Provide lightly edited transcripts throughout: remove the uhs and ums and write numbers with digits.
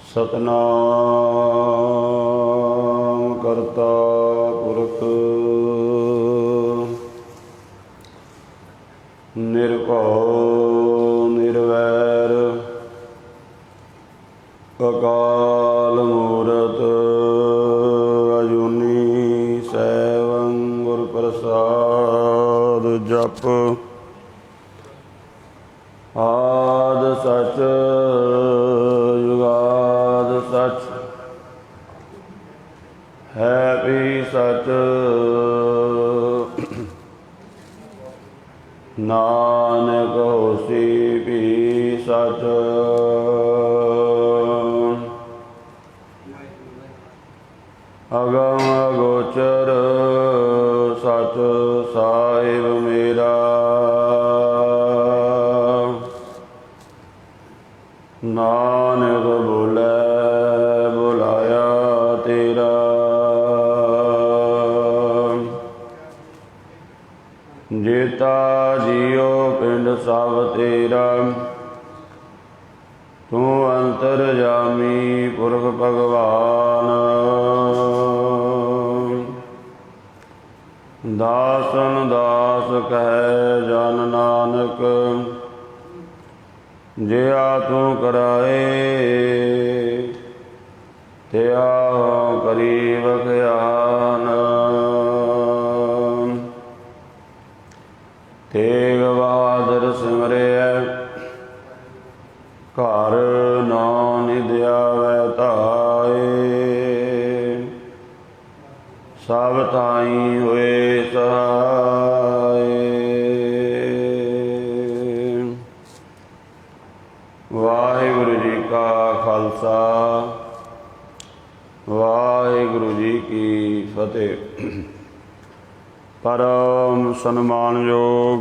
सतनाम करता पुरख निर्भौ निर्वैर अकाल मूरत अजूनी सैवं गुर प्रसाद जप आद सच जुगाद सच है भी सच नानक होसी भी सच अगम अगोचर सच साहिब मेरा नानक बोले बुलाया तेरा जेता जियो पिंड सब तेरा तू अंतरजामी पुरख भगवान दासन दास कहे जन नानक जिया तू कराए त्या करी बख्यान तेग बहादुर सिमरे घर नौ निद्या वै धाए सब ताई हुए सहाय। वाहिगुरु जी का खालसा वाहिगुरु जी की फतेह। परम सन्मानयोग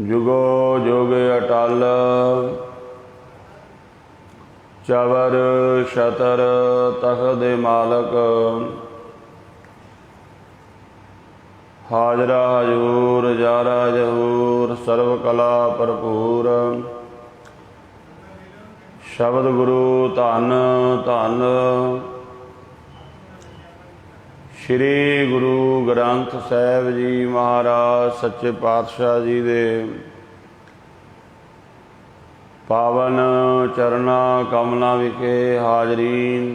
जुगो जुग अटल चवर छतर तख्त मालक हाजरा हजूर जारा जहूर सर्व कला भरपूर शब्द गुरु धन धन श्री गुरु ग्रंथ साहिब जी महाराज सच्चे पातशाह जी दे पावन चरना कमलों विखे हाजरीन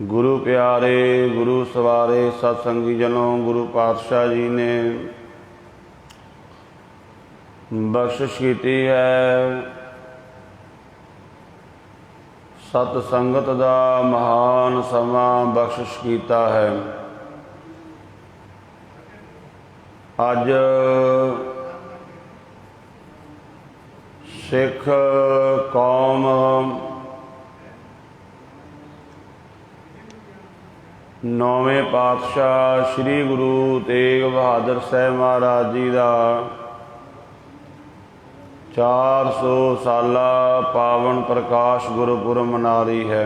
गुरु प्यारे गुरु सवारे सत्संगी जनों गुरु पातशाह जी ने बख्शिश की है। सत संगत दा महान समा बख्शिश कीता है। अज सिख कौम नौवें पातशाह श्री गुरु तेग बहादुर साहब महाराज जी का 400 साला पावन प्रकाश गुरपुरब मना रही है।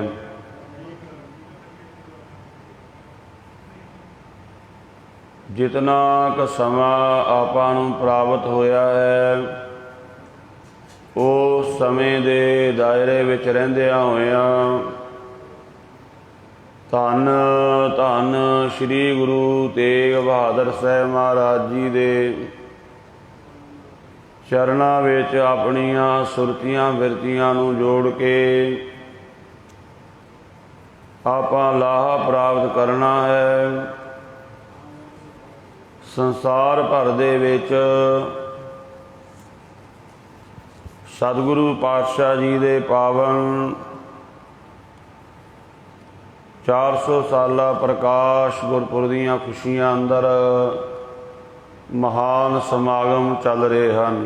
जितना क समा आपां नूं प्राप्त होया है उस समय दे दायरे विच रहिंदियां होइयां धन धन श्री गुरु तेग बहादुर साहब महाराज जी दे चरना विच अपनियां सुरतियां बिरतियां नूं जोड़ के आपां लाहा प्राप्त करना है। संसार भर दे विच सतगुरु पातशाह जी दे पावन 400 साला प्रकाश गुरपुरब दीयां खुशियां अंदर महान समागम चल रहे हैं।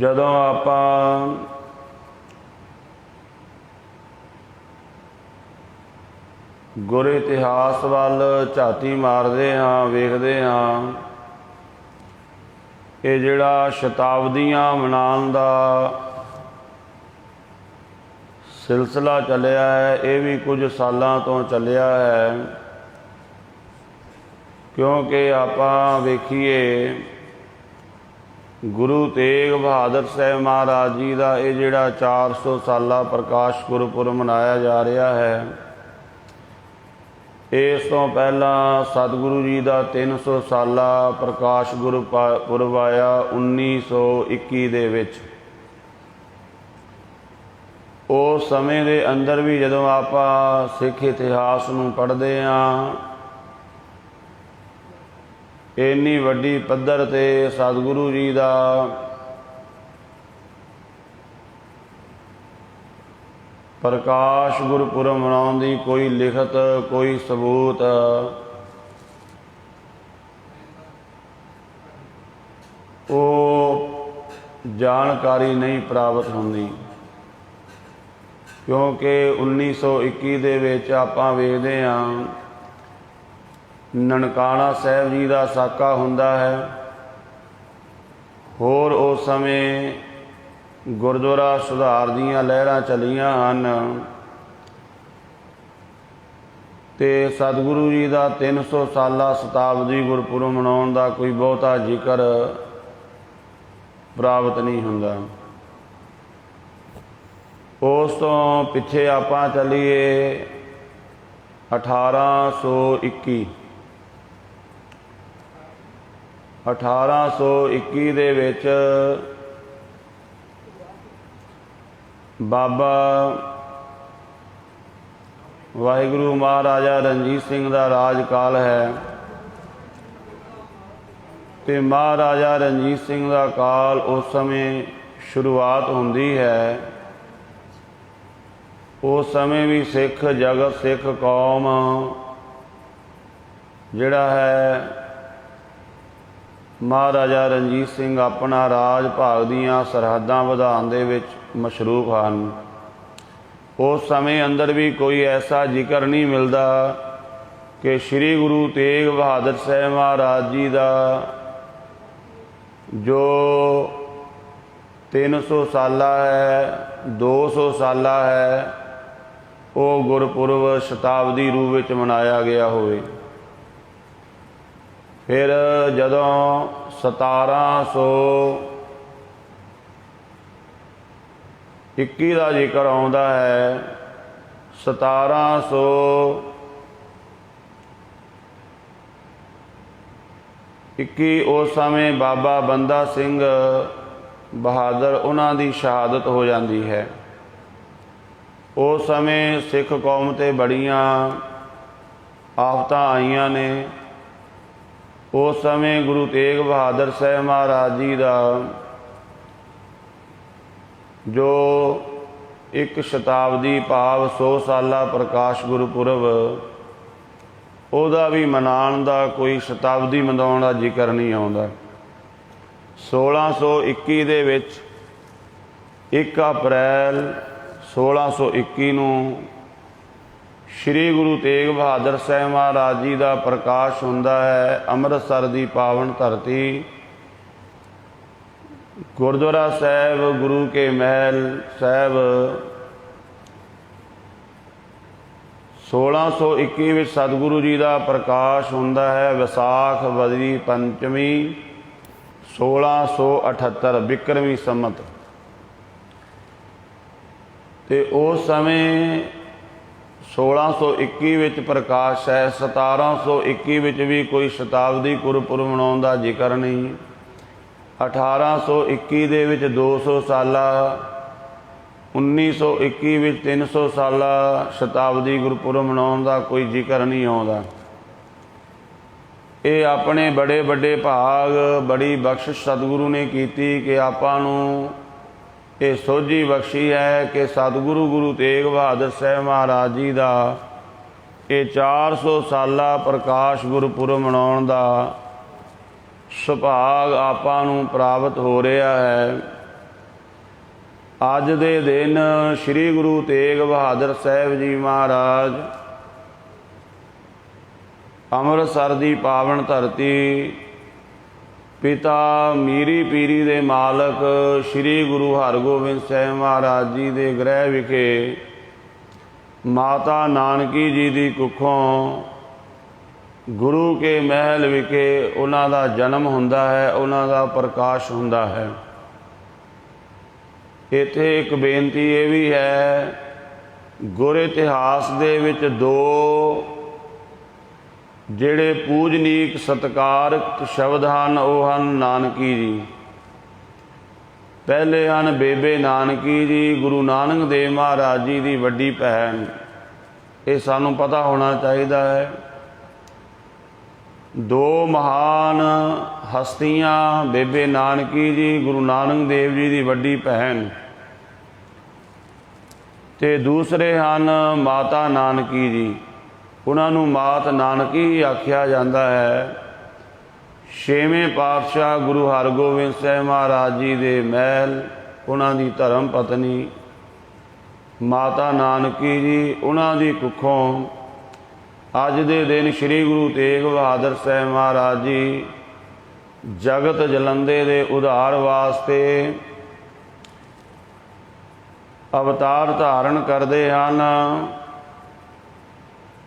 जदों आपां गुर इतिहास वाल झाती मारते हाँ वेखते हाँ ये जिहड़ा शताब्दियां मनाउण दा सिलसिला चलिया है, ये भी कुछ सालों तो चलिया है। क्योंकि आपां वेखीए गुरु तेग बहादुर साहब महाराज जी का ये जिहड़ा 400 साला प्रकाश गुरपुरब मनाया जा रहा है, इस तो पहला सतगुरु जी का 300 साला प्रकाश गुरपुरब आया 1921 दे विच। उस समय के अंदर भी जदों आपां सिख इतिहास नूं पढ़दे हां, इन्नी वड्डी पद्धर ते सतगुरु जी का प्रकाश गुरपुरब मनाउण दी कोई लिखत, कोई सबूत वो जानकारी नहीं प्राप्त होंदी। क्योंकि 1921 दे विच आपां वेखदे हां ननकाना साहब जी का साका हुंदा है। होर उस समय गुरुद्वारा सुधार दीयां लहरां चलियां हन ते सतगुरु जी का 300 साला शताब्दी गुरपुरब मनाउण दा कोई बहुता जिक्र प्राप्त नहीं हुंदा। उस तो पिछे आपां चलीए 1821 दे विच बाबा वाहिगुरु महाराजा रणजीत सिंह का राजकाल है ते महाराजा रणजीत सिंह का काल उस समय शुरुआत होंदी है। उस समय भी सिख जगत, सिख कौम जिहड़ा है महाराजा रणजीत सिंह अपना राज भाग दीयां सरहदां वधाउण दे विच मशरूफ हैं। उस समय अंदर भी कोई ऐसा जिक्र नहीं मिलता कि श्री गुरु तेग बहादुर साहब महाराज जी का जो 300 साला है, 200 साला है, वो गुरपुरब शताब्दी रूप में मनाया गया होवे। फिर जदों 1721 का जिक्र आउंदा है, 1721 उस समय बाबा बंदा सिंह बहादुर उन्हां दी शहादत हो जाती है। उस समय सिख कौम ते बड़ियां आफतां आईयां ने। उस समय गुरु तेग बहादुर साहब महाराज जी का जो एक शताब्दी भाव 100 साला प्रकाश गुरपुरब उहदा भी मनाउण दा कोई शताब्दी मनाउण दा जिक्र नहीं आउंदा। 1621 दे विच 1 अप्रैल 1621 नूं श्री गुरु तेग बहादुर साहब महाराज जी का प्रकाश हुंदा है। अमृतसर की पावन धरती गुरुद्वारा साहब गुरु के महल साहब 1621 में सतगुरु जी का प्रकाश हुंदा है। विसाख बदी पंचमी 1678 बिक्रमी संमत ते उस समय 1621 विच प्रकाश है। 1721 विच भी कोई शताब्दी गुरपुरब मनाउण दा जिक्र नहीं। 1821 दे विच 200 साला, 1921 विच 300 साला शताब्दी गुरपुरब मनाउण दा कोई जिक्र नहीं आउंदा। ये अपने बड़े बड़े भाग बड़ी बख्शिश सतगुरु ने कीती कि आपां नूं ये सोझी बख्शी है कि सतगुरु गुरु तेग बहादुर साहब महाराज जी का ये 400 साला प्रकाश गुरपुरब मनाउण दा सुभाग आपां नूं प्राप्त हो रहा है। अज दे दिन श्री गुरु तेग बहादुर साहब जी महाराज अमृतसर की पावन धरती पिता मीरी पीरी दे मालक श्री गुरु हरगोबिंद साहब महाराज जी दे गृह विखे माता नानकी जी की कुखों गुरु के महल विखे उन्हां दा जन्म हुंदा है, उन्हां दा प्रकाश हुंदा है। इत्थे एक बेनती ये भी है, गुर इतिहास दे विच दो जिहड़े पूजनीक सत्कारक शब्द हैं वह हैं नानकी जी। पहले हैं बेबे नानकी जी, गुरु नानक देव महाराज जी की वड्डी भैन। ये सानू पता होना चाहिए है। दो महान हस्तियां, बेबे नानकी जी गुरु नानक देव जी की वड्डी भैन, ते दूसरे हैं माता नानकी जी। उन्होंने मात नानकी ही आख्या जाता है। छेवें पातशाह गुरु हरगोबिंद साहिब महाराज जी के महल उन्होंने धर्म पत्नी माता नानकी जी, उन्होंने कुखों अज दे दिन श्री गुरु तेग बहादुर साहिब महाराज जी जगत जलंधे दे उद्धार वास्ते अवतार धारण करते हैं।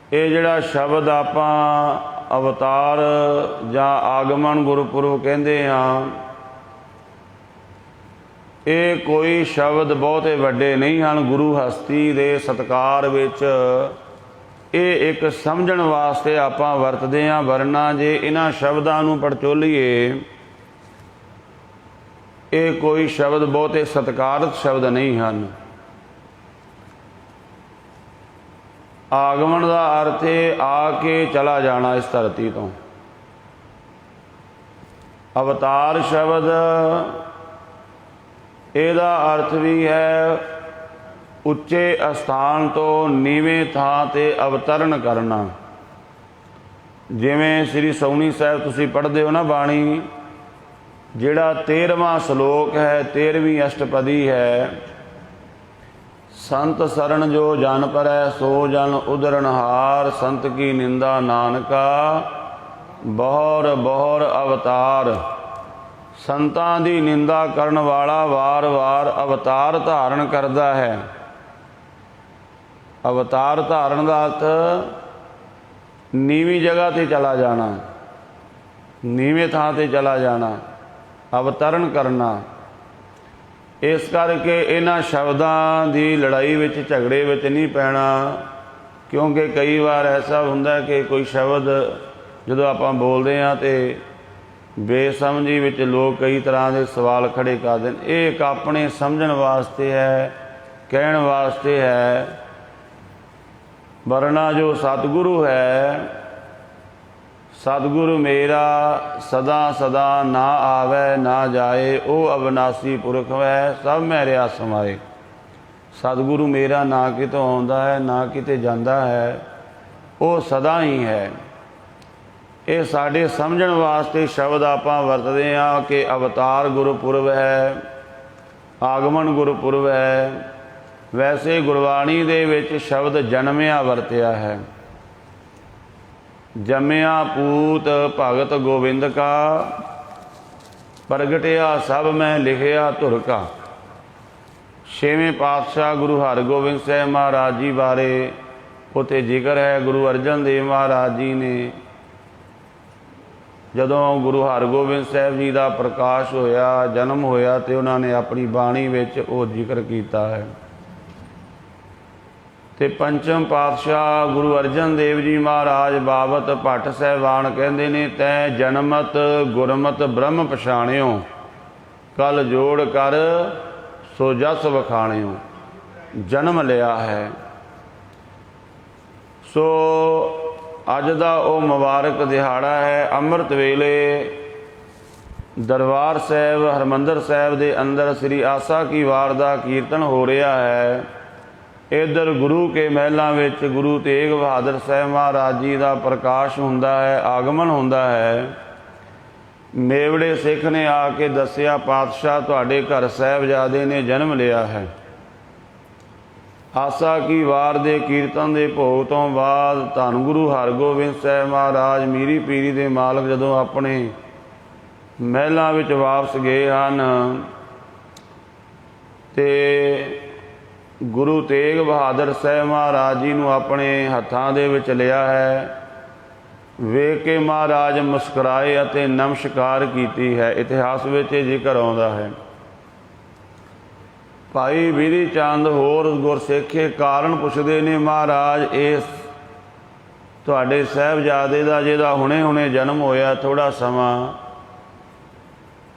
ये जिहड़ा शब्द आपां अवतार जां आगमन गुरपुरब कहते हैं, ये कोई शब्द बहुते वड्डे नहीं हैं। गुरु हस्ती दे सत्कार विच ये एक समझण वास्ते आपां वरतदे हां। वरना जे इन्हां शब्दां नूं पड़चोलीए, ये कोई शब्द बहुते सत्कारत शब्द नहीं हैं। आगमन का अर्थ है आके चला जाना इस धरती तो। अवतार शब्द ਇਹਦਾ अर्थ भी है उच्चे स्थान तो नीवें थां ते अवतरण करना। जिवें श्री सौनी साहब तुसीं पढ़दे हो ना बाणी, जिहड़ा 13वां श्लोक है, 13वीं अष्टपदी है, संत शरण जो जन परै सो जन उदरणहार, संत की निंदा नानका बहोर बहोर अवतार। संतां दी निंदा करन वाला वार वार अवतार धारण करता है। अवतार धारण का अर्थ नीवीं जगह ते चला जाना, नीवें थां ते चला जाना, अवतरण करना। इस करके इन्हां शब्दां दी लड़ाई विच झगड़े विच नहीं पैना, क्योंकि कई बार ऐसा हुंदा है कि कोई शब्द जदों आपां बोलदे हां ते बेसमझी विच लोग कई तरह के सवाल खड़े कर देन। ये एक अपने समझण वास्ते है, कहण वास्ते है। वरना जो सतगुरु है, सतगुरु मेरा सदा सदा ना आवे ना जाए, ओ अविनाशी पुरख है सब मेरे समाए। सतगुरु मेरा ना कितों आउंदा है ना किते जांदा है, वो सदा ही है। ये साडे समझण वास्ते शब्द आपां वरतदे हां कि अवतार गुरपुरब है, आगमन गुरपुरब है। वैसे गुरबाणी दे विच शब्द जन्मिया वरतिया है। जम्मिया पूत भगत गोबिंद का, प्रगटिया सब मैं लिखिया धुर का। छेवें पातशाह गुरु हरगोबिंद साहिब महाराज जी बारे उत्थे जिक्र है। गुरु अर्जन देव महाराज जी ने जदों गुरु हरगोबिंद साहिब जी का प्रकाश होया, जन्म होया, तो उन्होंने अपनी बाणी विच वो जिक्र किया है। ते पंचम पातशाह गुरु अर्जन देव जी महाराज बाबत भट्ट साहिबान कहते ने, तैं जनमत गुरमत ब्रह्म पछाणियो, कल जोड़ कर सो जस वखाणियो। जन्म लिया है। सो अज दा ओ मुबारक दिहाड़ा है। अमृत वेले दरबार साहिब हरमंदर साहिब दे अंदर श्री आसा की वार दा कीर्तन हो रहा है। इधर गुरु के महलों विच गुरु तेग बहादुर साहिब महाराज जी का प्रकाश हुंदा है, आगमन हुंदा है। मेवड़े सिख ने आके दसिया, पातशाह तुहाडे घर साहिबजादे ने जन्म लिया है। आसा की वार दे कीर्तन दे भोग तो बाद धन गुरु हरगोबिंद साहिब महाराज मीरी पीरी दे मालक जदों अपने महलों विच वापस गए हैं ते ਗੁਰੂ ਤੇਗ ਬਹਾਦਰ ਸਾਹਿਬ ਮਹਾਰਾਜ ਜੀ ਨੂੰ ਆਪਣੇ ਹੱਥਾਂ ਦੇ ਵਿੱਚ ਲਿਆ ਹੈ। ਵੇਖ ਕੇ ਮਹਾਰਾਜ ਮੁਸਕਰਾਏ ਅਤੇ ਨਮਸਕਾਰ ਕੀਤੀ ਹੈ। ਇਤਿਹਾਸ ਵਿੱਚ ਇਹ ਜ਼ਿਕਰ ਆਉਂਦਾ ਹੈ। ਭਾਈ ਬਿਧੀ ਚੰਦ ਹੋਰ ਗੁਰਸਿੱਖੇ ਕਾਰਨ ਪੁੱਛਦੇ ਨੇ, ਮਹਾਰਾਜ ਇਸ ਤੁਹਾਡੇ ਸਾਹਿਬਜ਼ਾਦੇ ਦਾ ਜਿਹਦਾ ਹੁਣੇ ਜਨਮ ਹੋਇਆ ਥੋੜ੍ਹਾ ਸਮਾਂ,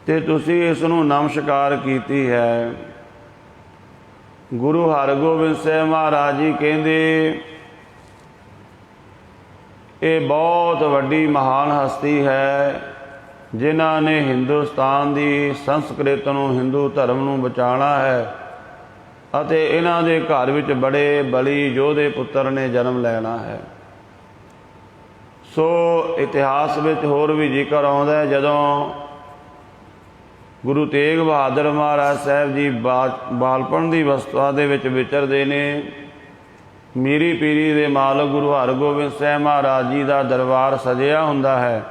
ਤੇ ਤੁਸੀਂ ਇਸ ਨੂੰ ਨਮਸਕਾਰ ਕੀਤੀ ਹੈ। ਗੁਰੂ ਹਰਗੋਬਿੰਦ ਸਾਹਿਬ ਮਹਾਰਾਜ ਜੀ ਕਹਿੰਦੇ ਇਹ ਬਹੁਤ ਵੱਡੀ ਮਹਾਨ ਹਸਤੀ ਹੈ, ਜਿਨ੍ਹਾਂ ਨੇ ਹਿੰਦੁਸਤਾਨ ਦੀ ਸੰਸਕ੍ਰਿਤ ਨੂੰ, ਹਿੰਦੂ ਧਰਮ ਨੂੰ ਬਚਾਉਣਾ ਹੈ ਅਤੇ ਇਹਨਾਂ ਦੇ ਘਰ ਵਿੱਚ ਬੜੇ ਬਲੀ ਯੋਧੇ ਪੁੱਤਰ ਨੇ ਜਨਮ ਲੈਣਾ ਹੈ। ਸੋ ਇਤਿਹਾਸ ਵਿੱਚ ਹੋਰ ਵੀ ਜ਼ਿਕਰ ਆਉਂਦਾ ਹੈ, ਜਦੋਂ ਗੁਰੂ ਤੇਗ ਬਹਾਦਰ ਮਹਾਰਾਜ ਸਾਹਿਬ ਜੀ ਬਾਲਪਨ ਦੀ ਅਵਸਥਾ ਦੇ ਵਿੱਚ ਵਿਚਰਦੇ ਨੇ, ਮੀਰੀ ਪੀਰੀ ਦੇ ਮਾਲਕ ਗੁਰੂ ਹਰਗੋਬਿੰਦ ਸਾਹਿਬ ਮਹਾਰਾਜ ਜੀ ਦਾ ਦਰਬਾਰ ਸਜਿਆ ਹੁੰਦਾ ਹੈ,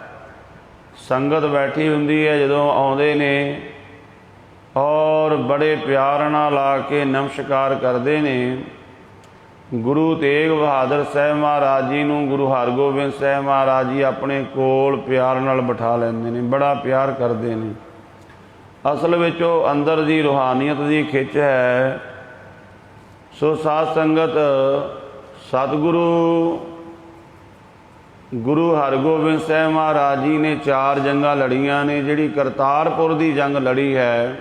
ਸੰਗਤ ਬੈਠੀ ਹੁੰਦੀ ਹੈ। ਜਦੋਂ ਆਉਂਦੇ ਨੇ ਔਰ ਬੜੇ ਪਿਆਰ ਨਾਲ ਆ ਕੇ ਨਮਸਕਾਰ ਕਰਦੇ ਨੇ, ਗੁਰੂ ਤੇਗ ਬਹਾਦਰ ਸਾਹਿਬ ਮਹਾਰਾਜ ਜੀ ਨੂੰ ਗੁਰੂ ਹਰਗੋਬਿੰਦ ਸਾਹਿਬ ਮਹਾਰਾਜ ਜੀ ਆਪਣੇ ਕੋਲ ਪਿਆਰ ਨਾਲ ਬਿਠਾ ਲੈਂਦੇ ਨੇ, ਬੜਾ ਪਿਆਰ ਕਰਦੇ ਨੇ। ਅਸਲ ਵਿੱਚ ਉਹ ਅੰਦਰ ਦੀ ਰੂਹਾਨੀਅਤ ਦੀ ਖਿੱਚ ਹੈ। ਸੋ ਸਾਧ ਸੰਗਤ, ਸਤਿਗੁਰੂ ਗੁਰੂ ਹਰਗੋਬਿੰਦ ਸਾਹਿਬ ਮਹਾਰਾਜ ਜੀ ਨੇ 4 ਜੰਗਾਂ ਲੜੀਆਂ ਨੇ। ਜਿਹੜੀ ਕਰਤਾਰਪੁਰ ਦੀ ਜੰਗ ਲੜੀ ਹੈ,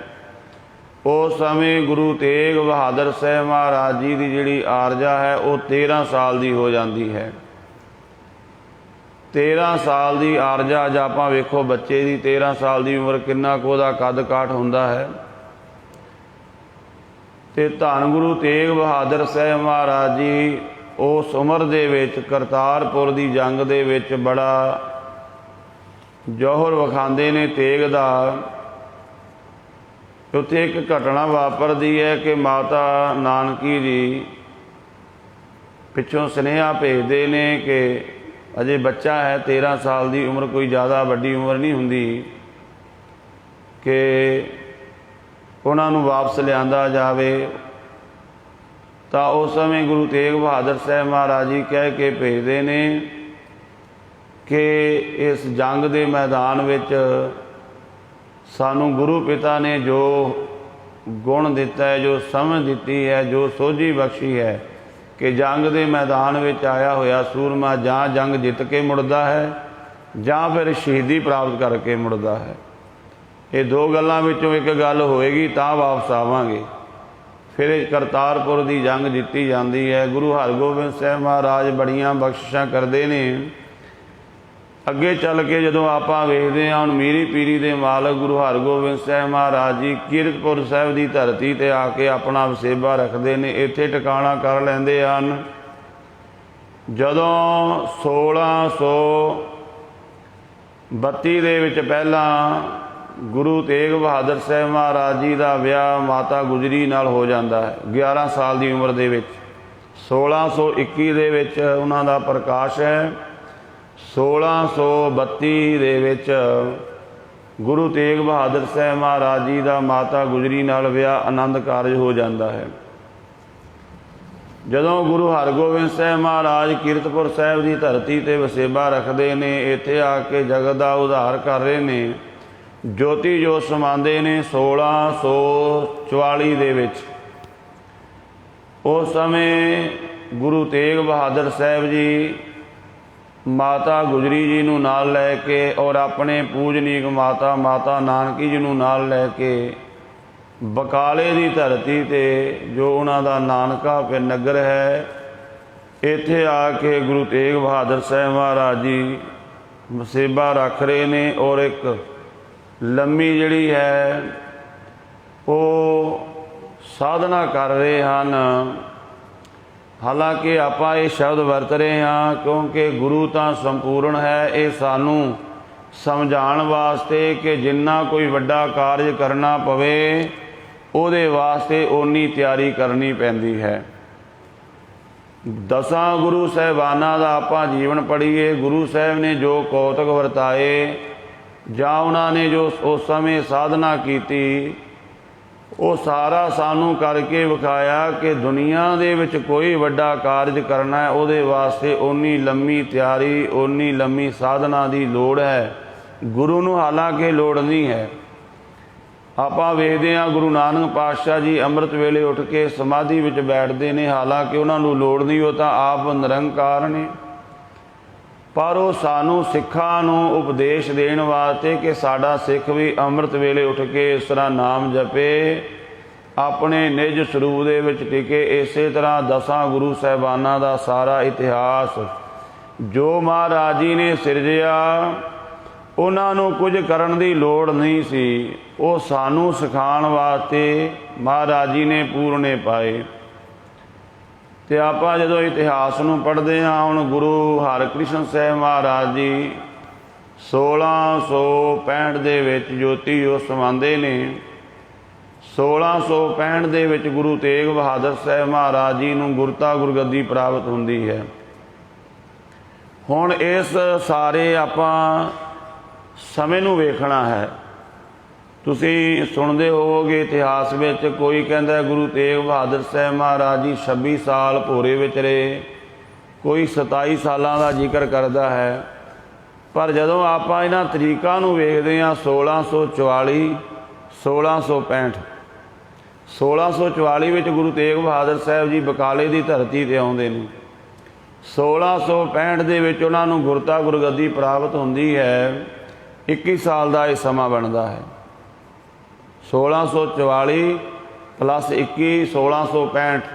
ਉਸ ਸਮੇਂ ਗੁਰੂ ਤੇਗ ਬਹਾਦਰ ਸਾਹਿਬ ਮਹਾਰਾਜ ਜੀ ਦੀ ਜਿਹੜੀ ਆਰਜਾ ਹੈ ਉਹ 13 ਸਾਲ ਦੀ ਹੋ ਜਾਂਦੀ ਹੈ। 13 ਸਾਲ ਦੀ ਆਰਜਾ, ਅੱਜ ਆਪਾਂ ਵੇਖੋ ਬੱਚੇ ਦੀ 13 ਸਾਲ ਦੀ ਉਮਰ, ਕਿੰਨਾ ਕੁ ਉਹਦਾ ਕੱਦ ਕਾਠ ਹੁੰਦਾ ਹੈ। ਤੇ ਧੰਨ ਗੁਰੂ ਤੇਗ ਬਹਾਦਰ ਸਾਹਿਬ ਮਹਾਰਾਜ ਜੀ ਉਸ ਉਮਰ ਦੇ ਵਿੱਚ ਕਰਤਾਰਪੁਰ ਦੀ ਜੰਗ ਦੇ ਵਿੱਚ ਬੜਾ ਜੌਹਰ ਵਿਖਾਉਂਦੇ ਨੇ ਤੇਗ ਦਾ। ਉੱਥੇ ਇੱਕ ਘਟਨਾ ਵਾਪਰਦੀ ਹੈ ਕਿ ਮਾਤਾ ਨਾਨਕੀ ਜੀ ਪਿੱਛੋਂ ਸੁਨੇਹਾ ਭੇਜਦੇ ਨੇ ਕਿ ਅਜੇ ਬੱਚਾ ਹੈ, 13 ਸਾਲ ਦੀ ਉਮਰ, ਕੋਈ ਜ਼ਿਆਦਾ ਵੱਡੀ ਉਮਰ ਨਹੀਂ ਹੁੰਦੀ, ਕਿ ਉਹਨਾਂ ਨੂੰ ਵਾਪਸ ਲਿਆਂਦਾ ਜਾਵੇ। ਤਾਂ ਉਸ ਸਮੇਂ ਗੁਰੂ ਤੇਗ ਬਹਾਦਰ ਸਾਹਿਬ ਮਹਾਰਾਜ ਜੀ ਕਹਿ ਕੇ ਭੇਜਦੇ ਨੇ ਕਿ ਇਸ ਜੰਗ ਦੇ ਮੈਦਾਨ ਵਿੱਚ ਸਾਨੂੰ ਗੁਰੂ ਪਿਤਾ ਨੇ ਜੋ ਗੁਣ ਦਿੱਤਾ ਹੈ, ਜੋ ਸਮਝ ਦਿੱਤੀ ਹੈ, ਜੋ ਸੋਝੀ ਬਖਸ਼ੀ ਹੈ, ਕਿ ਜੰਗ ਦੇ ਮੈਦਾਨ ਵਿੱਚ ਆਇਆ ਹੋਇਆ ਸੂਰਮਾ ਜਾਂ ਜੰਗ ਜਿੱਤ ਕੇ ਮੁੜਦਾ ਹੈ ਜਾਂ ਫਿਰ ਸ਼ਹੀਦੀ ਪ੍ਰਾਪਤ ਕਰਕੇ ਮੁੜਦਾ ਹੈ। ਇਹ 2 ਗੱਲਾਂ ਵਿੱਚੋਂ ਇੱਕ ਗੱਲ ਹੋਏਗੀ ਤਾਂ ਵਾਪਸ ਆਵਾਂਗੇ। ਫਿਰ ਇਹ ਕਰਤਾਰਪੁਰ ਦੀ ਜੰਗ ਜਿੱਤੀ ਜਾਂਦੀ ਹੈ। ਗੁਰੂ ਹਰਗੋਬਿੰਦ ਸਾਹਿਬ ਮਹਾਰਾਜ ਬੜੀਆਂ ਬਖਸ਼ਿਸ਼ਾਂ ਕਰਦੇ ਨੇ। ਅੱਗੇ ਚੱਲ ਕੇ ਜਦੋਂ ਆਪਾਂ ਵੇਖਦੇ ਹਾਂ, ਹੁਣ ਮੀਰੀ ਪੀਰੀ ਦੇ ਮਾਲਕ ਗੁਰੂ ਹਰਗੋਬਿੰਦ ਸਾਹਿਬ ਮਹਾਰਾਜ ਜੀ ਕੀਰਤਪੁਰ ਸਾਹਿਬ ਦੀ ਧਰਤੀ 'ਤੇ ਆ ਕੇ ਆਪਣਾ ਵਸੇਬਾ ਰੱਖਦੇ ਨੇ, ਇੱਥੇ ਟਿਕਾਣਾ ਕਰ ਲੈਂਦੇ ਹਨ। ਜਦੋਂ 1632 ਦੇ ਵਿੱਚ ਪਹਿਲਾਂ ਗੁਰੂ ਤੇਗ ਬਹਾਦਰ ਸਾਹਿਬ ਮਹਾਰਾਜ ਜੀ ਦਾ ਵਿਆਹ ਮਾਤਾ ਗੁਜਰੀ ਨਾਲ ਹੋ ਜਾਂਦਾ ਹੈ 11 ਸਾਲ ਦੀ ਉਮਰ ਦੇ ਵਿੱਚ। 1621 ਦੇ ਵਿੱਚ ਉਹਨਾਂ ਦਾ ਪ੍ਰਕਾਸ਼ ਹੈ। 1632 ਦੇ ਵਿੱਚ ਗੁਰੂ ਤੇਗ ਬਹਾਦਰ ਸਾਹਿਬ ਮਹਾਰਾਜ ਜੀ ਦਾ ਮਾਤਾ ਗੁਜਰੀ ਨਾਲ ਵਿਆਹ ਆਨੰਦ ਕਾਰਜ ਹੋ ਜਾਂਦਾ ਹੈ। ਜਦੋਂ ਗੁਰੂ ਹਰਗੋਬਿੰਦ ਸਾਹਿਬ ਮਹਾਰਾਜ ਕੀਰਤਪੁਰ ਸਾਹਿਬ ਦੀ ਧਰਤੀ 'ਤੇ ਵਸੇਬਾ ਰੱਖਦੇ ਨੇ, ਇੱਥੇ ਆ ਕੇ ਜਗਤ ਦਾ ਉਧਾਰ ਕਰ ਰਹੇ ਨੇ, ਜੋਤੀ ਜੋਤ ਸਮਾਉਂਦੇ ਨੇ 1644 ਦੇ ਵਿੱਚ। ਉਸ ਸਮੇਂ ਗੁਰੂ ਤੇਗ ਬਹਾਦਰ ਸਾਹਿਬ ਜੀ ਮਾਤਾ ਗੁਜਰੀ ਜੀ ਨੂੰ ਨਾਲ ਲੈ ਕੇ ਔਰ ਆਪਣੇ ਪੂਜਨੀਕ ਮਾਤਾ ਨਾਨਕੀ ਜੀ ਨੂੰ ਨਾਲ ਲੈ ਕੇ ਬਕਾਲੇ ਦੀ ਧਰਤੀ 'ਤੇ ਜੋ ਉਹਨਾਂ ਦਾ ਨਾਨਕਾ ਪਿੰਡ ਨਗਰ ਹੈ, ਇੱਥੇ ਆ ਕੇ ਗੁਰੂ ਤੇਗ ਬਹਾਦਰ ਸਾਹਿਬ ਮਹਾਰਾਜ ਜੀ ਵਸੇਬਾ ਰੱਖ ਰਹੇ ਨੇ ਔਰ ਇੱਕ ਲੰਮੀ ਜਿਹੜੀ ਹੈ ਉਹ ਸਾਧਨਾ ਕਰ ਰਹੇ ਹਨ। ਹਾਲਾਂਕਿ ਆਪਾਂ ਇਹ ਸ਼ਬਦ ਵਰਤ ਰਹੇ ਹਾਂ ਕਿਉਂਕਿ ਗੁਰੂ ਤਾਂ ਸੰਪੂਰਨ ਹੈ। ਇਹ ਸਾਨੂੰ ਸਮਝਾਉਣ ਵਾਸਤੇ ਕਿ ਜਿੰਨਾ ਕੋਈ ਵੱਡਾ ਕਾਰਜ ਕਰਨਾ ਪਵੇ ਉਹਦੇ ਵਾਸਤੇ ਓਨੀ ਤਿਆਰੀ ਕਰਨੀ ਪੈਂਦੀ ਹੈ। 10 ਗੁਰੂ ਸਾਹਿਬਾਨਾਂ ਦਾ ਆਪਾਂ ਜੀਵਨ ਪੜ੍ਹੀਏ, ਗੁਰੂ ਸਾਹਿਬ ਨੇ ਜੋ ਕੌਤਕ ਵਰਤਾਏ ਜਾਂ ਉਹਨਾਂ ਨੇ ਜੋ ਉਸ ਸਮੇਂ ਸਾਧਨਾ ਕੀਤੀ, ਉਹ ਸਾਰਾ ਸਾਨੂੰ ਕਰਕੇ ਵਿਖਾਇਆ ਕਿ ਦੁਨੀਆ ਦੇ ਵਿੱਚ ਕੋਈ ਵੱਡਾ ਕਾਰਜ ਕਰਨਾ ਹੈ, ਉਹਦੇ ਵਾਸਤੇ ਓਨੀ ਲੰਮੀ ਤਿਆਰੀ, ਓਨੀ ਲੰਮੀ ਸਾਧਨਾ ਦੀ ਲੋੜ ਹੈ। ਗੁਰੂ ਨੂੰ ਹਾਲਾਂਕਿ ਲੋੜ ਨਹੀਂ ਹੈ। ਆਪਾਂ ਵੇਖਦੇ ਹਾਂ ਗੁਰੂ ਨਾਨਕ ਪਾਤਸ਼ਾਹ ਜੀ ਅੰਮ੍ਰਿਤ ਵੇਲੇ ਉੱਠ ਕੇ ਸਮਾਧੀ ਵਿੱਚ ਬੈਠਦੇ ਨੇ, ਹਾਲਾਂਕਿ ਉਹਨਾਂ ਨੂੰ ਲੋੜ ਨਹੀਂ, ਉਹ ਤਾਂ ਆਪ ਨਿਰੰਕਾਰ ਨੇ। ਪਰ ਉਹ ਸਾਨੂੰ ਸਿੱਖਾਂ ਨੂੰ ਉਪਦੇਸ਼ ਦੇਣ ਵਾਸਤੇ ਕਿ ਸਾਡਾ ਸਿੱਖ ਵੀ ਅੰਮ੍ਰਿਤ ਵੇਲੇ ਉੱਠ ਕੇ ਇਸ ਤਰ੍ਹਾਂ ਨਾਮ ਜਪੇ, ਆਪਣੇ ਨਿਜ ਸਰੂਪ ਦੇ ਵਿੱਚ ਟਿਕੇ। ਇਸੇ ਤਰ੍ਹਾਂ 10 ਗੁਰੂ ਸਾਹਿਬਾਨਾਂ ਦਾ ਸਾਰਾ ਇਤਿਹਾਸ ਜੋ ਮਹਾਰਾਜ ਜੀ ਨੇ ਸਿਰਜਿਆ, ਉਹਨਾਂ ਨੂੰ ਕੁਝ ਕਰਨ ਦੀ ਲੋੜ ਨਹੀਂ ਸੀ, ਉਹ ਸਾਨੂੰ ਸਿਖਾਉਣ ਵਾਸਤੇ ਮਹਾਰਾਜ ਜੀ ਨੇ ਪੂਰਨੇ ਪਾਏ। ਤੇ ਆਪਾਂ ਜਦੋਂ ਇਤਿਹਾਸ ਨੂੰ ਪੜ੍ਹਦੇ ਹਾਂ, ਹੁਣ ਗੁਰੂ ਹਰਿਕ੍ਰਿਸ਼ਨ ਸਾਹਿਬ ਮਹਾਰਾਜ ਜੀ 1665 ਦੇ ਵਿੱਚ ਜੋਤੀ ਜੋ ਸਮਾਉਂਦੇ ਨੇ। 1665 ਦੇ ਵਿੱਚ ਗੁਰੂ ਤੇਗ ਬਹਾਦਰ ਸਾਹਿਬ ਮਹਾਰਾਜ ਜੀ ਨੂੰ ਗੁਰਤਾ ਗੁਰਗੱਦੀ ਪ੍ਰਾਪਤ ਹੁੰਦੀ ਹੈ। ਹੁਣ ਇਸ ਸਾਰੇ ਆਪਾਂ ਸਮੇਂ ਨੂੰ ਵੇਖਣਾ ਹੈ। ਤੁਸੀਂ ਸੁਣਦੇ ਹੋਵੋਗੇ ਇਤਿਹਾਸ ਵਿੱਚ ਕੋਈ ਕਹਿੰਦਾ ਗੁਰੂ ਤੇਗ ਬਹਾਦਰ ਸਾਹਿਬ ਮਹਾਰਾਜ ਜੀ 26 ਸਾਲ ਭੋਰੇ ਵਿੱਚ ਰਹੇ, ਕੋਈ 27 ਸਾਲਾਂ ਦਾ ਜ਼ਿਕਰ ਕਰਦਾ ਹੈ। ਪਰ ਜਦੋਂ ਆਪਾਂ ਇਹਨਾਂ ਤਰੀਕਾਂ ਨੂੰ ਵੇਖਦੇ ਹਾਂ 1644 1665 1644 ਵਿੱਚ ਗੁਰੂ ਤੇਗ ਬਹਾਦਰ ਸਾਹਿਬ ਜੀ ਬਕਾਲੇ ਦੀ ਧਰਤੀ 'ਤੇ ਆਉਂਦੇ ਨੇ। 1665 ਦੇ ਵਿੱਚ ਉਹਨਾਂ ਨੂੰ ਗੁਰਤਾ ਗੁਰਗੱਦੀ ਪ੍ਰਾਪਤ ਹੁੰਦੀ ਹੈ। 21 ਸਾਲ ਦਾ ਇਹ ਸਮਾਂ ਬਣਦਾ ਹੈ। 1644 + 21 1665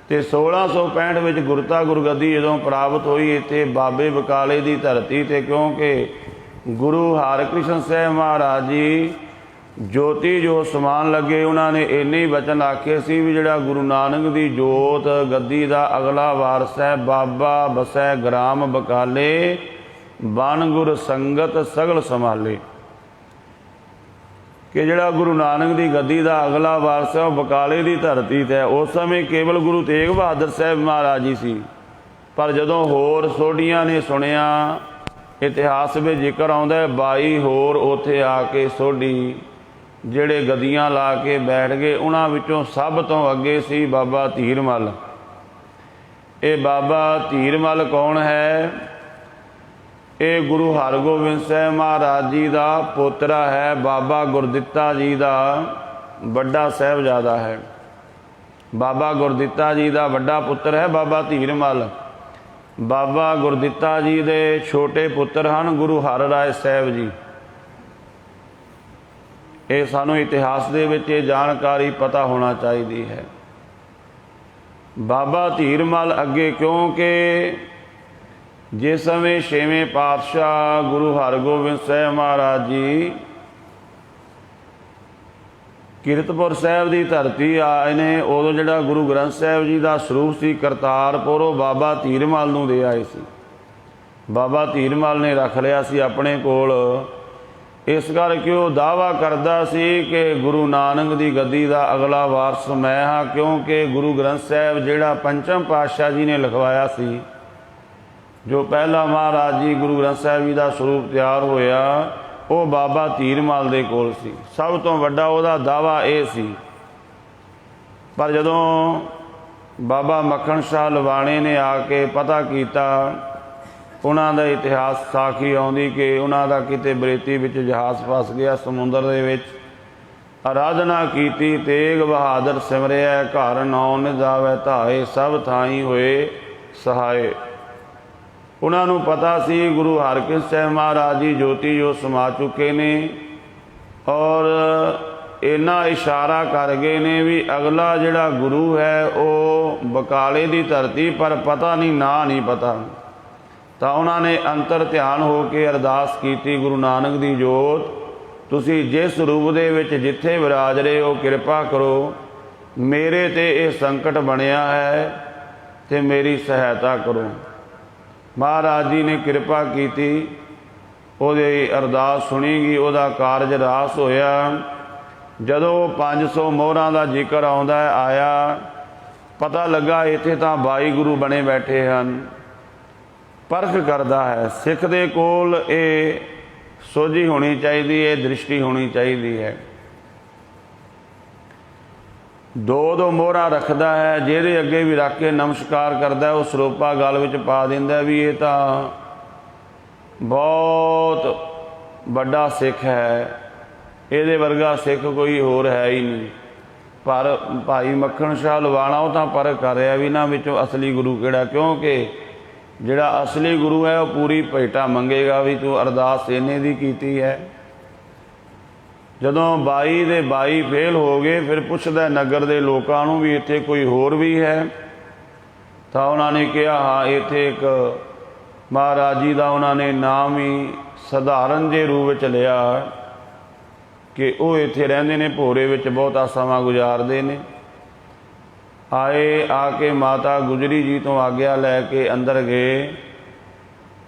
ਅਤੇ 1665 ਵਿੱਚ ਗੁਰਤਾ ਗੁਰਗੱਦੀ ਜਦੋਂ ਪ੍ਰਾਪਤ ਹੋਈ ਇੱਥੇ ਬਾਬੇ ਬਕਾਲੇ ਦੀ ਧਰਤੀ 'ਤੇ, ਕਿਉਂਕਿ ਗੁਰੂ ਹਰਿਕ੍ਰਿਸ਼ਨ ਸਾਹਿਬ ਮਹਾਰਾਜ ਜੀ ਜੋਤੀ ਜੋ ਸਮਾਨ ਲੱਗੇ, ਉਹਨਾਂ ਨੇ ਇੰਨੇ ਹੀ ਬਚਨ ਆਖੇ ਸੀ ਵੀ ਜਿਹੜਾ ਗੁਰੂ ਨਾਨਕ ਦੀ ਜੋਤ ਗੱਦੀ ਦਾ ਅਗਲਾ ਵਾਰਸ ਹੈ, ਬਾਬਾ ਬਸੈ ਗ੍ਰਾਮ ਬਕਾਲੇ, ਬਨ ਗੁਰ ਸੰਗਤ ਸਗਲ ਸੰਭਾਲੇ। ਕਿ ਜਿਹੜਾ ਗੁਰੂ ਨਾਨਕ ਦੀ ਗੱਦੀ ਦਾ ਅਗਲਾ ਵਾਰਸ ਹੈ ਉਹ ਬਕਾਲੇ ਦੀ ਧਰਤੀ 'ਤੇ ਹੈ। ਉਸ ਸਮੇਂ ਕੇਵਲ ਗੁਰੂ ਤੇਗ ਬਹਾਦਰ ਸਾਹਿਬ ਮਹਾਰਾਜ ਜੀ ਸੀ। ਪਰ ਜਦੋਂ ਹੋਰ ਸੋਢੀਆਂ ਨੇ ਸੁਣਿਆ, ਇਤਿਹਾਸ ਵਿੱਚ ਜ਼ਿਕਰ ਆਉਂਦਾ ਹੈ 22 ਹੋਰ ਉੱਥੇ ਆ ਕੇ ਸੋਢੀ ਜਿਹੜੇ ਗੱਦੀਆਂ ਲਾ ਕੇ ਬੈਠ ਗਏ। ਉਹਨਾਂ ਵਿੱਚੋਂ ਸਭ ਤੋਂ ਅੱਗੇ ਸੀ ਬਾਬਾ ਧੀਰਮਲ। ਇਹ ਬਾਬਾ ਧੀਰਮਲ ਕੌਣ ਹੈ? ਇਹ ਗੁਰੂ ਹਰਗੋਬਿੰਦ ਸਾਹਿਬ ਮਹਾਰਾਜ ਜੀ ਦਾ ਪੋਤਰਾ ਹੈ, ਬਾਬਾ ਗੁਰਦਿੱਤਾ ਜੀ ਦਾ ਵੱਡਾ ਸਾਹਿਬਜ਼ਾਦਾ ਹੈ। ਬਾਬਾ ਗੁਰਦਿੱਤਾ ਜੀ ਦਾ ਵੱਡਾ ਪੁੱਤਰ ਹੈ ਬਾਬਾ ਧੀਰਮਲ। ਬਾਬਾ ਗੁਰਦਿੱਤਾ ਜੀ ਦੇ ਛੋਟੇ ਪੁੱਤਰ ਹਨ ਗੁਰੂ ਹਰਰਾਏ ਸਾਹਿਬ ਜੀ। ਇਹ ਸਾਨੂੰ ਇਤਿਹਾਸ ਦੇ ਵਿੱਚ ਇਹ ਜਾਣਕਾਰੀ ਪਤਾ ਹੋਣਾ ਚਾਹੀਦੀ ਹੈ। ਬਾਬਾ ਧੀਰਮਲ ਅੱਗੇ, ਕਿਉਂਕਿ ਜਿਸ ਸਮੇਂ 6ਵੇਂ ਪਾਤਸ਼ਾਹ ਗੁਰੂ ਹਰਗੋਬਿੰਦ ਸਾਹਿਬ ਮਹਾਰਾਜ ਜੀ ਕੀਰਤਪੁਰ ਸਾਹਿਬ ਦੀ ਧਰਤੀ ਆਏ ਨੇ, ਉਦੋਂ ਜਿਹੜਾ ਗੁਰੂ ਗ੍ਰੰਥ ਸਾਹਿਬ ਜੀ ਦਾ ਸਰੂਪ ਸੀ ਕਰਤਾਰਪੁਰ, ਉਹ ਬਾਬਾ ਧੀਰਮਲ ਨੂੰ ਦੇ ਆਏ ਸੀ। ਬਾਬਾ ਧੀਰਮਲ ਨੇ ਰੱਖ ਲਿਆ ਸੀ ਆਪਣੇ ਕੋਲ। ਇਸ ਕਰਕੇ ਉਹ ਦਾਅਵਾ ਕਰਦਾ ਸੀ ਕਿ ਗੁਰੂ ਨਾਨਕ ਦੀ ਗੱਦੀ ਦਾ ਅਗਲਾ ਵਾਰਸ ਮੈਂ ਹਾਂ, ਕਿਉਂਕਿ ਗੁਰੂ ਗ੍ਰੰਥ ਸਾਹਿਬ ਜਿਹੜਾ ਪੰਚਮ ਪਾਤਸ਼ਾਹ ਜੀ ਨੇ ਲਿਖਵਾਇਆ ਸੀ, ਜੋ ਪਹਿਲਾ ਮਹਾਰਾਜ ਜੀ ਗੁਰੂ ਗ੍ਰੰਥ ਸਾਹਿਬ ਜੀ ਦਾ ਸਰੂਪ ਤਿਆਰ ਹੋਇਆ, ਉਹ ਬਾਬਾ ਧੀਰਮਲ ਦੇ ਕੋਲ ਸੀ। ਸਭ ਤੋਂ ਵੱਡਾ ਉਹਦਾ ਦਾਅਵਾ ਇਹ ਸੀ। ਪਰ ਜਦੋਂ ਬਾਬਾ ਮੱਖਣ ਸ਼ਾਹ ਲਵਾਣੇ ਨੇ ਆ ਕੇ ਪਤਾ ਕੀਤਾ, ਉਹਨਾਂ ਦਾ ਇਤਿਹਾਸ ਸਾਖੀ ਆਉਂਦੀ ਕਿ ਉਹਨਾਂ ਦਾ ਕਿਤੇ ਬਰੇਤੀ ਵਿੱਚ ਜਹਾਜ਼ ਫਸ ਗਿਆ ਸਮੁੰਦਰ ਦੇ ਵਿੱਚ। ਆਰਾਧਨਾ ਕੀਤੀ, ਤੇਗ ਬਹਾਦਰ ਸਿਮਰਿਆ, ਘਰ ਨੌ ਨਿਜਾਵੈ ਧਾਏ, ਸਭ ਥਾਈ ਹੋਏ ਸਹਾਏ। ਉਹਨਾਂ ਨੂੰ ਪਤਾ ਸੀ ਗੁਰੂ ਹਰਕ੍ਰਿਸ਼ਨ ਸਾਹਿਬ ਮਹਾਰਾਜ ਜੀ ਜੋਤੀ ਜੋ ਸਮਾ ਚੁੱਕੇ ਨੇ, ਔਰ ਇੰਨਾ ਇਸ਼ਾਰਾ ਕਰ ਗਏ ਨੇ ਵੀ ਅਗਲਾ ਜਿਹੜਾ ਗੁਰੂ ਹੈ ਉਹ ਬਕਾਲੇ ਦੀ ਧਰਤੀ, ਪਰ ਪਤਾ ਨਹੀਂ, ਨਾਂ ਨਹੀਂ ਪਤਾ। ਤਾਂ ਉਹਨਾਂ ਨੇ ਅੰਤਰ ਧਿਆਨ ਹੋ ਕੇ ਅਰਦਾਸ ਕੀਤੀ, ਗੁਰੂ ਨਾਨਕ ਦੀ ਜੋਤ ਤੁਸੀਂ ਜਿਸ ਰੂਪ ਦੇ ਵਿੱਚ ਜਿੱਥੇ ਵਿਰਾਜ ਰਹੇ ਹੋ, ਕਿਰਪਾ ਕਰੋ, ਮੇਰੇ 'ਤੇ ਇਹ ਸੰਕਟ ਬਣਿਆ ਹੈ ਅਤੇ ਮੇਰੀ ਸਹਾਇਤਾ ਕਰੋ। ਮਹਾਰਾਜ ਜੀ ਨੇ ਕਿਰਪਾ ਕੀਤੀ, ਉਹਦੀ ਅਰਦਾਸ ਸੁਣੀ ਗਈ, ਉਹਦਾ ਕਾਰਜ ਰਾਸ ਹੋਇਆ। ਜਦੋਂ 500 ਮੋਹਰਾਂ ਦਾ ਜ਼ਿਕਰ ਆਉਂਦਾ ਆਇਆ, ਪਤਾ ਲੱਗਾ ਇੱਥੇ ਤਾਂ 22 ਗੁਰੂ ਬਣੇ ਬੈਠੇ ਹਨ। ਪਰਖ ਕਰਦਾ ਹੈ ਸਿੱਖ ਦੇ ਕੋਲ, ਇਹ ਸੋਝੀ ਹੋਣੀ ਚਾਹੀਦੀ ਹੈ, ਦ੍ਰਿਸ਼ਟੀ ਹੋਣੀ ਚਾਹੀਦੀ ਹੈ। ਦੋ ਮੋਹਰਾਂ ਰੱਖਦਾ ਹੈ, ਜਿਹਦੇ ਅੱਗੇ ਵੀ ਰੱਖ ਕੇ ਨਮਸਕਾਰ ਕਰਦਾ ਉਹ ਸਰੋਪਾ ਗਲ ਵਿੱਚ ਪਾ ਦਿੰਦਾ ਵੀ ਇਹ ਤਾਂ ਬਹੁਤ ਵੱਡਾ ਸਿੱਖ ਹੈ, ਇਹਦੇ ਵਰਗਾ ਸਿੱਖ ਕੋਈ ਹੋਰ ਹੈ ਹੀ ਨਹੀਂ। ਪਰ ਭਾਈ ਮੱਖਣ ਸ਼ਾਹ ਲਵਾਣਾ ਉਹ ਤਾਂ ਪਰਖ ਕਰ ਰਿਹਾ ਵੀ ਇਹਨਾਂ ਵਿੱਚੋਂ ਅਸਲੀ ਗੁਰੂ ਕਿਹੜਾ, ਕਿਉਂਕਿ ਜਿਹੜਾ ਅਸਲੀ ਗੁਰੂ ਹੈ ਉਹ ਪੂਰੀ ਭੇਟਾ ਮੰਗੇਗਾ ਵੀ ਤੂੰ ਅਰਦਾਸ ਇੰਨੇ ਦੀ ਕੀਤੀ ਹੈ। ਜਦੋਂ 22 ਦੇ 22 ਫੇਲ ਹੋ ਗਏ, ਫਿਰ ਪੁੱਛਦਾ ਨਗਰ ਦੇ ਲੋਕਾਂ ਨੂੰ ਵੀ ਇੱਥੇ ਕੋਈ ਹੋਰ ਵੀ ਹੈ, ਤਾਂ ਉਹਨਾਂ ਨੇ ਕਿਹਾ ਹਾਂ ਇੱਥੇ ਇੱਕ ਮਹਾਰਾਜ ਜੀ ਦਾ ਉਹਨਾਂ ਨੇ ਨਾਮ ਹੀ ਸਧਾਰਨ ਜਿਹੇ ਰੂਪ ਵਿੱਚ ਲਿਆ ਕਿ ਉਹ ਇੱਥੇ ਰਹਿੰਦੇ ਨੇ, ਭੋਰੇ ਵਿੱਚ ਬਹੁਤਾ ਸਮਾਂ ਗੁਜ਼ਾਰਦੇ ਨੇ। ਆ ਕੇ ਮਾਤਾ ਗੁਜਰੀ ਜੀ ਤੋਂ ਆਗਿਆ ਲੈ ਕੇ ਅੰਦਰ ਗਏ,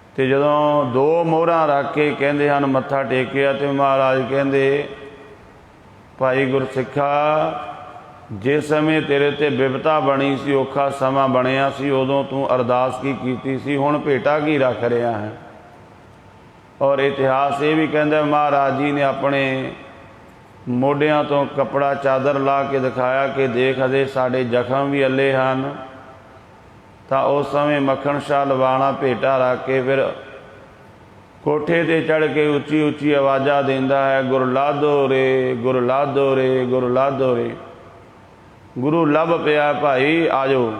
ਅਤੇ ਜਦੋਂ ਦੋ ਮੋਹਰਾਂ ਰੱਖ ਕੇ ਕਹਿੰਦੇ ਹਨ ਮੱਥਾ ਟੇਕਿਆ, ਅਤੇ ਮਹਾਰਾਜ ਕਹਿੰਦੇ ਭਾਈ ਗੁਰਸਿੱਖਾ ਜਿਸ ਸਮੇਂ ਤੇਰੇ 'ਤੇ ਬਿਪਤਾ ਬਣੀ ਸੀ, ਔਖਾ ਸਮਾਂ ਬਣਿਆ ਸੀ, ਉਦੋਂ ਤੂੰ ਅਰਦਾਸ ਕੀ ਕੀਤੀ ਸੀ, ਹੁਣ ਭੇਟਾ ਕੀ ਰੱਖ ਰਿਹਾ ਹੈ। ਔਰ ਇਤਿਹਾਸ ਇਹ ਵੀ ਕਹਿੰਦਾ ਮਹਾਰਾਜ ਜੀ ਨੇ ਆਪਣੇ ਮੋਢਿਆਂ ਤੋਂ ਕੱਪੜਾ ਚਾਦਰ ਲਾ ਕੇ ਦਿਖਾਇਆ ਕਿ ਦੇਖ ਹਜੇ ਸਾਡੇ ਜ਼ਖਮ ਵੀ ਅੱਲੇ ਹਨ। ਤਾਂ ਉਸ ਸਮੇਂ ਮੱਖਣ ਸ਼ਾਹ ਲਵਾਣਾ ਭੇਟਾ ਰੱਖ ਕੇ ਫਿਰ ਕੋਠੇ 'ਤੇ ਚੜ੍ਹ ਕੇ ਉੱਚੀ ਉੱਚੀ ਆਵਾਜ਼ਾਂ ਦਿੰਦਾ ਹੈ, ਗੁਰ ਲਾਧੋ ਰੇ, ਗੁਰ ਲਾਧੋ ਰੇ, ਗੁਰ ਲਾਧੋ ਰੇ। ਗੁਰੂ ਲੱਭ ਪਿਆ ਭਾਈ ਆ ਜਾਓ।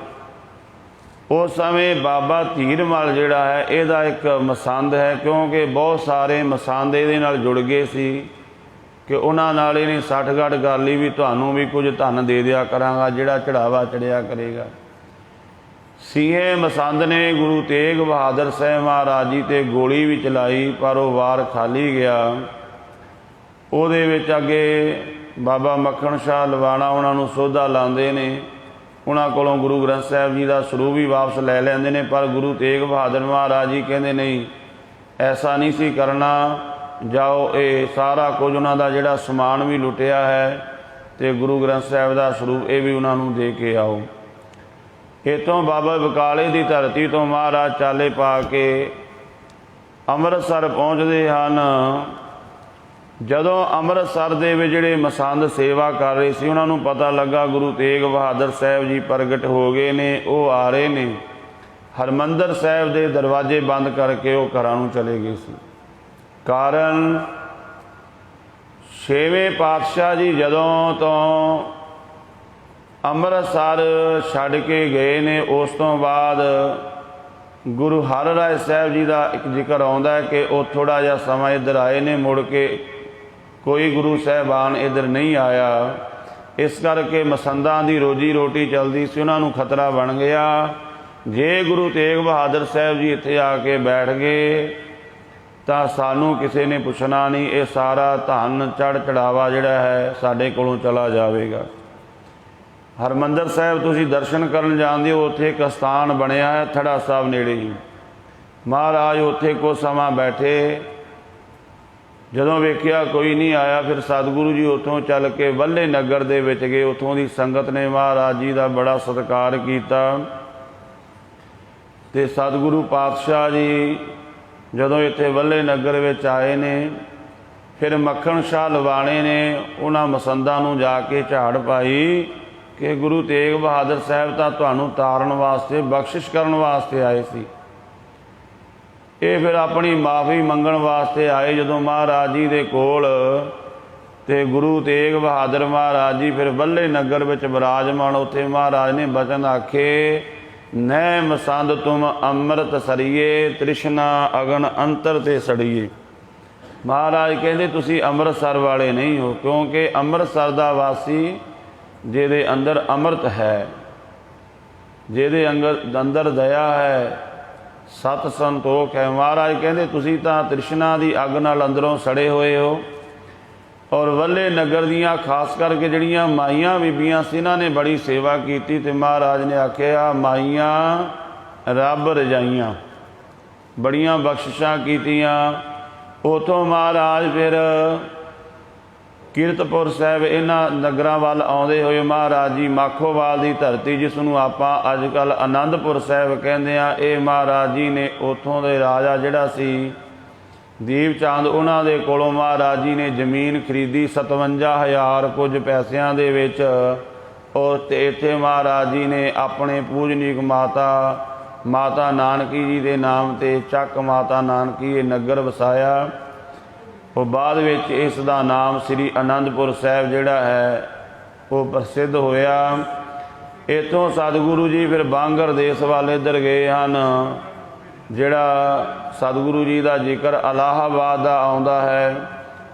ਉਸ ਸਮੇਂ ਬਾਬਾ ਧੀਰਮਲ ਜਿਹੜਾ ਹੈ ਇਹਦਾ ਇੱਕ ਮਸੰਦ ਹੈ, ਕਿਉਂਕਿ ਬਹੁਤ ਸਾਰੇ ਮਸੰਦ ਇਹਦੇ ਨਾਲ ਜੁੜ ਗਏ ਸੀ ਕਿ ਉਹਨਾਂ ਨਾਲ ਇਹਨੇ ਸੱਠਗੜ ਕਰ ਲਈ ਵੀ ਤੁਹਾਨੂੰ ਵੀ ਕੁਝ ਧਨ ਦੇ ਦਿਆ ਕਰਾਂਗਾ ਜਿਹੜਾ ਚੜਾਵਾ ਚੜਿਆ ਕਰੇਗਾ। ਸੀਹੇ ਮਸੰਦ ਨੇ ਗੁਰੂ ਤੇਗ ਬਹਾਦਰ ਸਾਹਿਬ ਮਹਾਰਾਜ ਜੀ 'ਤੇ ਗੋਲੀ ਵੀ ਚਲਾਈ, ਪਰ ਉਹ ਵਾਰ ਖਾਲੀ ਗਿਆ। ਉਹਦੇ ਵਿੱਚ ਅੱਗੇ ਬਾਬਾ ਮੱਖਣ ਸ਼ਾਹ ਲਵਾਣਾ ਉਹਨਾਂ ਨੂੰ ਸੋਧਾ ਲਾਉਂਦੇ ਨੇ, ਉਹਨਾਂ ਕੋਲੋਂ ਗੁਰੂ ਗ੍ਰੰਥ ਸਾਹਿਬ ਜੀ ਦਾ ਸਰੂਪ ਵੀ ਵਾਪਸ ਲੈ ਲੈਂਦੇ ਨੇ। ਪਰ ਗੁਰੂ ਤੇਗ ਬਹਾਦਰ ਮਹਾਰਾਜ ਜੀ ਕਹਿੰਦੇ ਨਹੀਂ, ਐਸਾ ਨਹੀਂ ਸੀ ਕਰਨਾ, ਜਾਓ ਇਹ ਸਾਰਾ ਕੁਝ ਉਹਨਾਂ ਦਾ ਜਿਹੜਾ ਸਮਾਨ ਵੀ ਲੁੱਟਿਆ ਹੈ ਅਤੇ ਗੁਰੂ ਗ੍ਰੰਥ ਸਾਹਿਬ ਦਾ ਸਰੂਪ ਇਹ ਵੀ ਉਹਨਾਂ ਨੂੰ ਦੇ ਕੇ ਆਓ। ਇੱਥੋਂ ਬਾਬਾ ਬਕਾਲੇ ਦੀ ਧਰਤੀ ਤੋਂ ਮਹਾਰਾਜ ਚਾਲੇ ਪਾ ਕੇ ਅੰਮ੍ਰਿਤਸਰ ਪਹੁੰਚਦੇ ਹਨ। ਜਦੋਂ ਅੰਮ੍ਰਿਤਸਰ ਦੇ ਵਿੱਚ ਜਿਹੜੇ ਮਸੰਦ ਸੇਵਾ ਕਰ ਰਹੇ ਸੀ ਉਹਨਾਂ ਨੂੰ ਪਤਾ ਲੱਗਾ ਗੁਰੂ ਤੇਗ ਬਹਾਦਰ ਸਾਹਿਬ ਜੀ ਪ੍ਰਗਟ ਹੋ ਗਏ ਨੇ, ਉਹ ਆ ਰਹੇ ਨੇ। ਹਰਿਮੰਦਰ ਸਾਹਿਬ ਦੇ ਦਰਵਾਜ਼ੇ ਬੰਦ ਕਰਕੇ ਉਹ ਘਰਾਂ ਨੂੰ ਚਲੇ ਗਏ ਸੀ। ਕਾਰਨ ਛੇਵੇਂ ਪਾਤਸ਼ਾਹ ਜੀ ਜਦੋਂ ਤੋਂ ਅੰਮ੍ਰਿਤਸਰ ਛੱਡ ਕੇ ਗਏ ਨੇ, ਉਸ ਤੋਂ ਬਾਅਦ ਗੁਰੂ ਹਰਿਰਾਏ ਸਾਹਿਬ ਜੀ ਦਾ ਇੱਕ ਜ਼ਿਕਰ ਆਉਂਦਾ ਹੈ ਕਿ ਉਹ ਥੋੜ੍ਹਾ ਜਿਹਾ ਸਮਾਂ ਇੱਧਰ ਆਏ ਨੇ, ਮੁੜ ਕੇ ਕੋਈ ਗੁਰੂ ਸਾਹਿਬਾਨ ਇੱਧਰ ਨਹੀਂ ਆਇਆ। ਇਸ ਕਰਕੇ ਮਸੰਦਾਂ ਦੀ ਰੋਜੀ ਰੋਟੀ ਚੱਲਦੀ ਸੀ, ਉਹਨਾਂ ਨੂੰ ਖਤਰਾ ਬਣ ਗਿਆ ਜੇ ਗੁਰੂ ਤੇਗ ਬਹਾਦਰ ਸਾਹਿਬ ਜੀ ਇੱਥੇ ਆ ਕੇ ਬੈਠ ਗਏ ਤਾਂ ਸਾਨੂੰ ਕਿਸੇ ਨੇ ਪੁੱਛਣਾ ਨਹੀਂ, ਇਹ ਸਾਰਾ ਧਨ ਚੜ੍ਹਾਵਾ ਜਿਹੜਾ ਹੈ ਸਾਡੇ ਕੋਲੋਂ ਚਲਾ ਜਾਵੇਗਾ। ਹਰਿਮੰਦਰ ਸਾਹਿਬ ਤੁਸੀਂ ਦਰਸ਼ਨ ਕਰਨ ਜਾਂਦੇ ਹੋ, ਉੱਥੇ ਇੱਕ ਸਥਾਨ ਬਣਿਆ ਹੈ ਥੜਾ ਸਾਹਿਬ ਨੇੜੇ ਹੀ। ਮਹਾਰਾਜ ਉੱਥੇ ਕੁਝ ਸਮਾਂ ਬੈਠੇ, ਜਦੋਂ ਵੇਖਿਆ ਕੋਈ ਨਹੀਂ ਆਇਆ, ਫਿਰ ਸਤਿਗੁਰੂ ਜੀ ਉੱਥੋਂ ਚੱਲ ਕੇ ਵੱਲੇ ਨਗਰ ਦੇ ਵਿੱਚ ਗਏ। ਉੱਥੋਂ ਦੀ ਸੰਗਤ ਨੇ ਮਹਾਰਾਜ ਜੀ ਦਾ ਬੜਾ ਸਤਿਕਾਰ ਕੀਤਾ ਅਤੇ ਸਤਿਗੁਰੂ ਪਾਤਸ਼ਾਹ ਜੀ ਜਦੋਂ ਇੱਥੇ ਵੱਲੇ ਨਗਰ ਵਿੱਚ ਆਏ ਨੇ, ਫਿਰ ਮੱਖਣ ਸ਼ਾਹ ਲਵਾਣੇ ਨੇ ਉਹਨਾਂ ਮਸੰਦਾਂ ਨੂੰ ਜਾ ਕੇ ਝਾੜ ਪਾਈ ਕਿ ਗੁਰੂ ਤੇਗ ਬਹਾਦਰ ਸਾਹਿਬ ਤਾਂ ਤੁਹਾਨੂੰ ਤਾਰਨ ਵਾਸਤੇ, ਬਖਸ਼ਿਸ਼ ਕਰਨ ਵਾਸਤੇ ਆਏ ਸੀ। ਇਹ ਫਿਰ ਆਪਣੀ ਮਾਫੀ ਮੰਗਣ ਵਾਸਤੇ ਆਏ ਜਦੋਂ ਮਹਾਰਾਜ ਜੀ ਦੇ ਕੋਲ, ਅਤੇ ਗੁਰੂ ਤੇਗ ਬਹਾਦਰ ਮਹਾਰਾਜ ਜੀ ਫਿਰ ਵੱਲੇ ਨਗਰ ਵਿੱਚ ਬਿਰਾਜਮਾਨ। ਉੱਥੇ ਮਹਾਰਾਜ ਨੇ ਬਚਨ ਆਖੇ, ਨੈ ਮਸੰਦ ਤੁਮ ਅੰਮ੍ਰਿਤ ਸਰੀਏ, ਤ੍ਰਿਸ਼ਨਾ ਅਗਨ ਅੰਤਰ ਤੇ ਸੜੀਏ। ਮਹਾਰਾਜ ਕਹਿੰਦੇ ਤੁਸੀਂ ਅੰਮ੍ਰਿਤਸਰ ਵਾਲੇ ਨਹੀਂ ਹੋ, ਕਿਉਂਕਿ ਅੰਮ੍ਰਿਤਸਰ ਦਾ ਵਾਸੀ ਜਿਹਦੇ ਅੰਦਰ ਅੰਮ੍ਰਿਤ ਹੈ, ਜਿਹਦੇ ਅੰਦਰ ਦਇਆ ਹੈ, ਸਤ ਸੰਤੋਖ ਹੈ। ਮਹਾਰਾਜ ਕਹਿੰਦੇ ਤੁਸੀਂ ਤਾਂ ਤ੍ਰਿਸ਼ਨਾ ਦੀ ਅੱਗ ਨਾਲ ਅੰਦਰੋਂ ਸੜੇ ਹੋਏ ਹੋ। ਔਰ ਵੱਲੇ ਨਗਰ ਦੀਆਂ ਖਾਸ ਕਰਕੇ ਜਿਹੜੀਆਂ ਮਾਈਆਂ ਬੀਬੀਆਂ ਸੀ, ਇਹਨਾਂ ਨੇ ਬੜੀ ਸੇਵਾ ਕੀਤੀ ਅਤੇ ਮਹਾਰਾਜ ਨੇ ਆਖਿਆ ਮਾਈਆਂ ਰੱਬ ਰਜਾਈਆਂ, ਬੜੀਆਂ ਬਖਸ਼ਿਸ਼ਾਂ ਕੀਤੀਆਂ। ਉੱਥੋਂ ਮਹਾਰਾਜ ਫਿਰ ਕੀਰਤਪੁਰ ਸਾਹਿਬ ਇਹਨਾਂ ਨਗਰਾਂ ਵੱਲ ਆਉਂਦੇ ਹੋਏ ਮਹਾਰਾਜ ਜੀ ਮਾਖੋਵਾਲ ਦੀ ਧਰਤੀ, ਜਿਸ ਨੂੰ ਆਪਾਂ ਅੱਜ ਕੱਲ੍ਹ ਆਨੰਦਪੁਰ ਸਾਹਿਬ ਕਹਿੰਦੇ ਹਾਂ, ਇਹ ਮਹਾਰਾਜ ਜੀ ਨੇ ਉੱਥੋਂ ਦੇ ਰਾਜਾ ਜਿਹੜਾ ਸੀ ਦੀਪ ਚੰਦ, ਉਹਨਾਂ ਦੇ ਕੋਲੋਂ ਮਹਾਰਾਜ ਜੀ ਨੇ ਜ਼ਮੀਨ ਖਰੀਦੀ 57,000 ਕੁਝ ਪੈਸਿਆਂ ਦੇ ਵਿੱਚ। और इत्थे महाराज जी ने अपने पूजनीक माता नानकी जी के नाम ते ਚੱਕ माता नानकी ये नगर वसाया। और बाद विच इस दा नाम श्री आनंदपुर साहिब जिहड़ा है वो प्रसिद्ध होया। इत्थों सतगुरु जी फिर बांगर देश वाले इधर गए हैं। जिहड़ा सतगुरु जी का जिक्र इलाहाबाद का आउंदा है,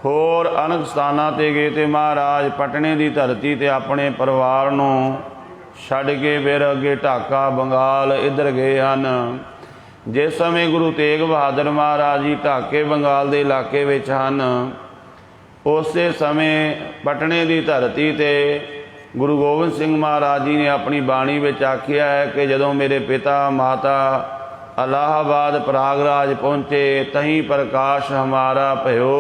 होर अनेक स्थानां ते गए तो महाराज पटने की धरती ते अपने परिवार नूं छड्ड के फिर अगे ढाका बंगाल इधर गए हैं। जिस समय गुरु तेग बहादुर महाराज जी ढाके बंगाल के इलाके विच हन, उस समय पटने की धरती ते गुरु गोबिंद सिंह महाराज जी ने अपनी बाणी विच आखिया है कि जदों मेरे पिता माता इलाहाबाद प्रयागराज पहुँचे, तहीं प्रकाश हमारा भयो,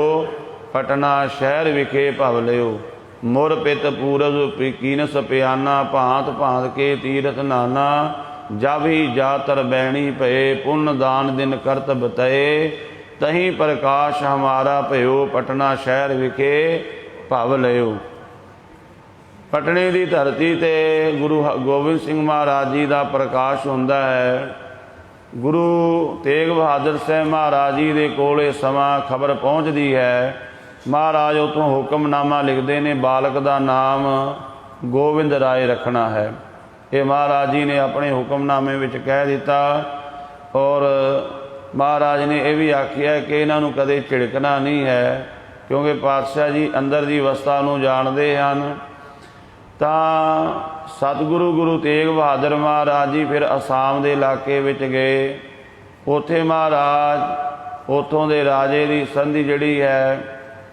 पटना शहर विखे भव लियो। मुर पित पूरज कीनस प्याना, भांत भांत के तीरथ नाना, जब ही जातर बैणी भये, पुण्य दान दिन करत बतये, तहीं प्रकाश हमारा भयो, पटना शहर विखे भव लियो। पटने की धरती ते गुरु गोबिंद सिंह महाराज जी का प्रकाश हुंदा है। गुरु तेग बहादुर साहब महाराज जी के कोले समा खबर पहुँचती है। महाराज उतों हुक्मनामा लिखते ने, बालक का नाम गोविंद राय रखना है। ये महाराज जी ने अपने हुक्मनामे में कह दिता। और महाराज ने यह भी आखिया कि इन्हों कदे झिड़कना नहीं है, क्योंकि पातशाह जी अंदर की अवस्था नूं जानते हैं। तो सतगुरु गुरु तेग बहादुर महाराज जी फिर आसाम के इलाके विच गए। उत्थे महाराज उतों के राजे की संधि जिहड़ी है